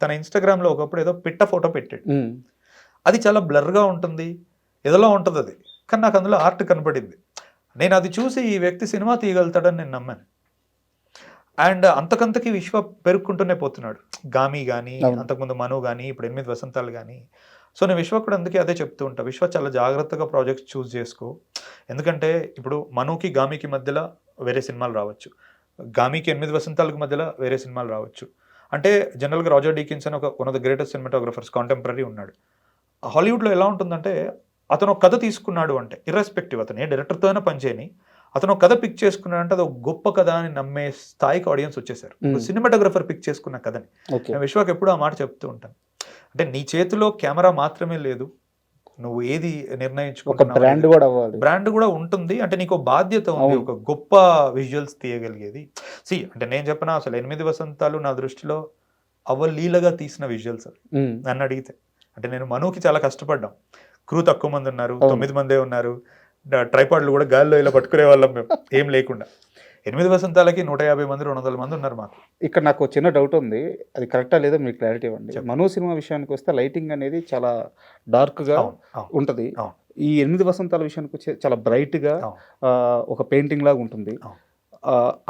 తన ఇన్స్టాగ్రామ్లో ఒకప్పుడు ఏదో పిట్ట ఫోటో పెట్టాడు. అది చాలా బ్లర్గా ఉంటుంది, ఏదోలా ఉంటుంది అది, కానీ నాకు అందులో ఆర్ట్ కనపడింది. నేను అది చూసి ఈ వ్యక్తి సినిమా తీయగలుగుతాడని నేను నమ్మాను. అండ్ అంతకంతకి విశ్వ పెరుక్కుంటూనే పోతున్నాడు. గామి కానీ, అంతకుముందు మను కానీ, ఇప్పుడు 8 వసంతాలు కానీ. సో నేను విశ్వ కూడా అందుకే అదే చెప్తూ ఉంటా, విశ్వ చాలా జాగ్రత్తగా ప్రాజెక్ట్స్ చూస్ చేసుకో. ఎందుకంటే ఇప్పుడు మనుకి గామికి మధ్యలో వేరే సినిమాలు రావచ్చు, గామికి 8 వసంతాలకు మధ్యలో వేరే సినిమాలు రావచ్చు. అంటే జనరల్గా రాజర్ డీకిన్సన్ ఒక one of the greatest cinematographers contemporary ఉన్నాడు. హాలీవుడ్లో ఎలా ఉంటుందంటే అతను ఒక కథ తీసుకున్నాడు అంటే ఇర్రెస్పెక్టివ్ అతను ఏ డైరెక్టర్తో అయినా పనిచేయని, అతను ఒక కథ పిక్ చేసుకున్నాడు అంటే అది ఒక గొప్ప కథ అని నమ్మే స్థాయికి ఆడియన్స్ వచ్చేసారు. సినిమాటోగ్రఫర్ పిక్ చేసుకున్న కథని. నేను విశ్వాకి ఎప్పుడు ఆ మాట చెప్తూ ఉంటాను. అంటే నీ చేతిలో కెమెరా మాత్రమే లేదు, నువ్వు ఏది నిర్ణయించుకుంటున్నావు బ్రాండ్ కూడా ఉంటుంది. అంటే నీకు బాధ్యత ఉంది, ఒక గొప్ప విజువల్స్ తీయగలిగేది. అంటే నేను చెప్పిన అసలు 8 వసంతాలు నా దృష్టిలో అవలీలగా తీసిన విజువల్స్ అవి నన్ను అడిగితే. అంటే నేను మనుకి చాలా కష్టపడ్డాం, క్రూ తక్కువ మంది ఉన్నారు, 9 మందే ఉన్నారు, ట్రైపాడ్లు కూడా గాల్లో ఇలా పట్టుకునే వాళ్ళం మేము ఏం లేకుండా. 8 వసంతాలకి 150 మంది 200 మంది ఉన్నారు మాకు. ఇక్కడ నాకు చిన్న డౌట్ ఉంది, అది కరెక్టా లేదో మీకు క్లారిటీ ఇవ్వండి. మను సినిమా విషయానికి వస్తే లైటింగ్ అనేది చాలా డార్క్గా ఉంటుంది. ఈ 8 వసంతాల విషయానికి వచ్చే చాలా బ్రైట్గా ఒక పెయింటింగ్ లాగా ఉంటుంది.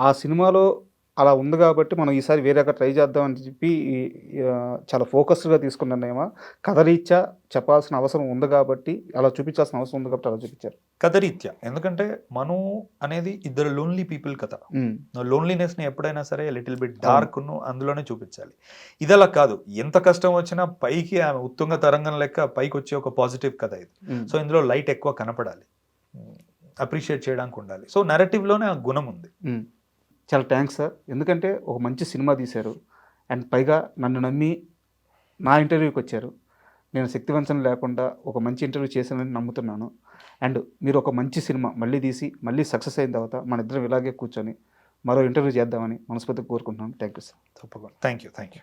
ఆ సినిమాలో అలా ఉంది కాబట్టి మనం ఈసారి వేరేగా ట్రై చేద్దామని చెప్పి చాలా ఫోకస్డ్గా తీసుకున్నానేమో. కథరీత్యా చెప్పాల్సిన అవసరం ఉంది కాబట్టి అలా చూపించాల్సిన అవసరం ఉంది కాబట్టి అలా చూపించారు కథరీత్యా. ఎందుకంటే మను అనేది ఇద్దరు లోన్లీ పీపుల్ కథ. లోన్లీనెస్ని ఎప్పుడైనా సరే లిటిల్ బిట్ డార్క్ను అందులోనే చూపించాలి. ఇది అలా కాదు, ఎంత కష్టం వచ్చినా పైకి ఆమె ఉత్తుంగ తరంగం లెక్క పైకి వచ్చే ఒక పాజిటివ్ కథ ఇది. సో ఇందులో లైట్ ఎక్కువ కనపడాలి, అప్రిషియేట్ చేయడానికి ఉండాలి. సో నెరేటివ్లోనే ఆ గుణం ఉంది. చాలా థ్యాంక్స్ సార్, ఎందుకంటే ఒక మంచి సినిమా తీశారు అండ్ పైగా నన్ను నమ్మి నా ఇంటర్వ్యూకి వచ్చారు. నేను శక్తివంచన లేకుండా ఒక మంచి ఇంటర్వ్యూ చేశానని నమ్ముతున్నాను. అండ్ మీరు ఒక మంచి సినిమా మళ్ళీ తీసి మళ్ళీ సక్సెస్ అయిన తర్వాత మన ఇద్దరం ఇలాగే కూర్చొని మరో ఇంటర్వ్యూ చేద్దామని మనస్ఫూర్తిగా కోరుకుంటున్నాను. Thank you sir. తప్పకుండా. Thank you.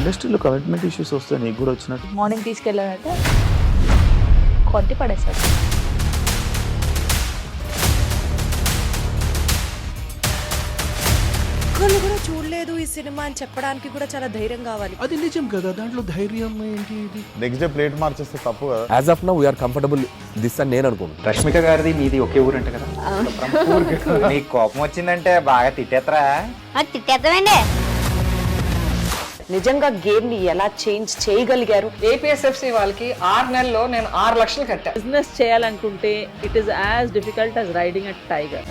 ఇండస్ట్రీలో కమిట్మెంట్ ఇష్యూస్ వస్తే నీకు కూడా వచ్చినట్టు. మార్నింగ్ తీసుకెళ్ళాడంటే కొట్టి పడేస్తాడు. ఒక్కళ్ళు కూడా చూడలేదు ఈ సినిమా అని చెప్పడానికి కూడా చాలా ధైర్యం కావాలి. అది నిజం కదా, దాంట్లో ధైర్యం ఏంటి? ఇది నెక్స్ట్ డే ప్లేట్ మార్చేస్తే తప్పు కదా. As of now we're comfortable this అని నేను అనుకుంటున్నాను. రష్మిక గారిది మీది ఒకే ఊరు అంటే కదా? నీకు కోపం వచ్చిందంటే బాగా తిట్టేత్తరా? తిట్టేద్దామండి. నిజంగా గేమ్ ని ఎలా చేంజ్ చేయగలిగారు? ఏపీఎస్ఎఫ్సి వాళ్ళకి 6 నెలల్లో నేను 6 లక్షలు కట్టా. బిజినెస్ చేయాలనుకుంటే it is as difficult as riding a tiger.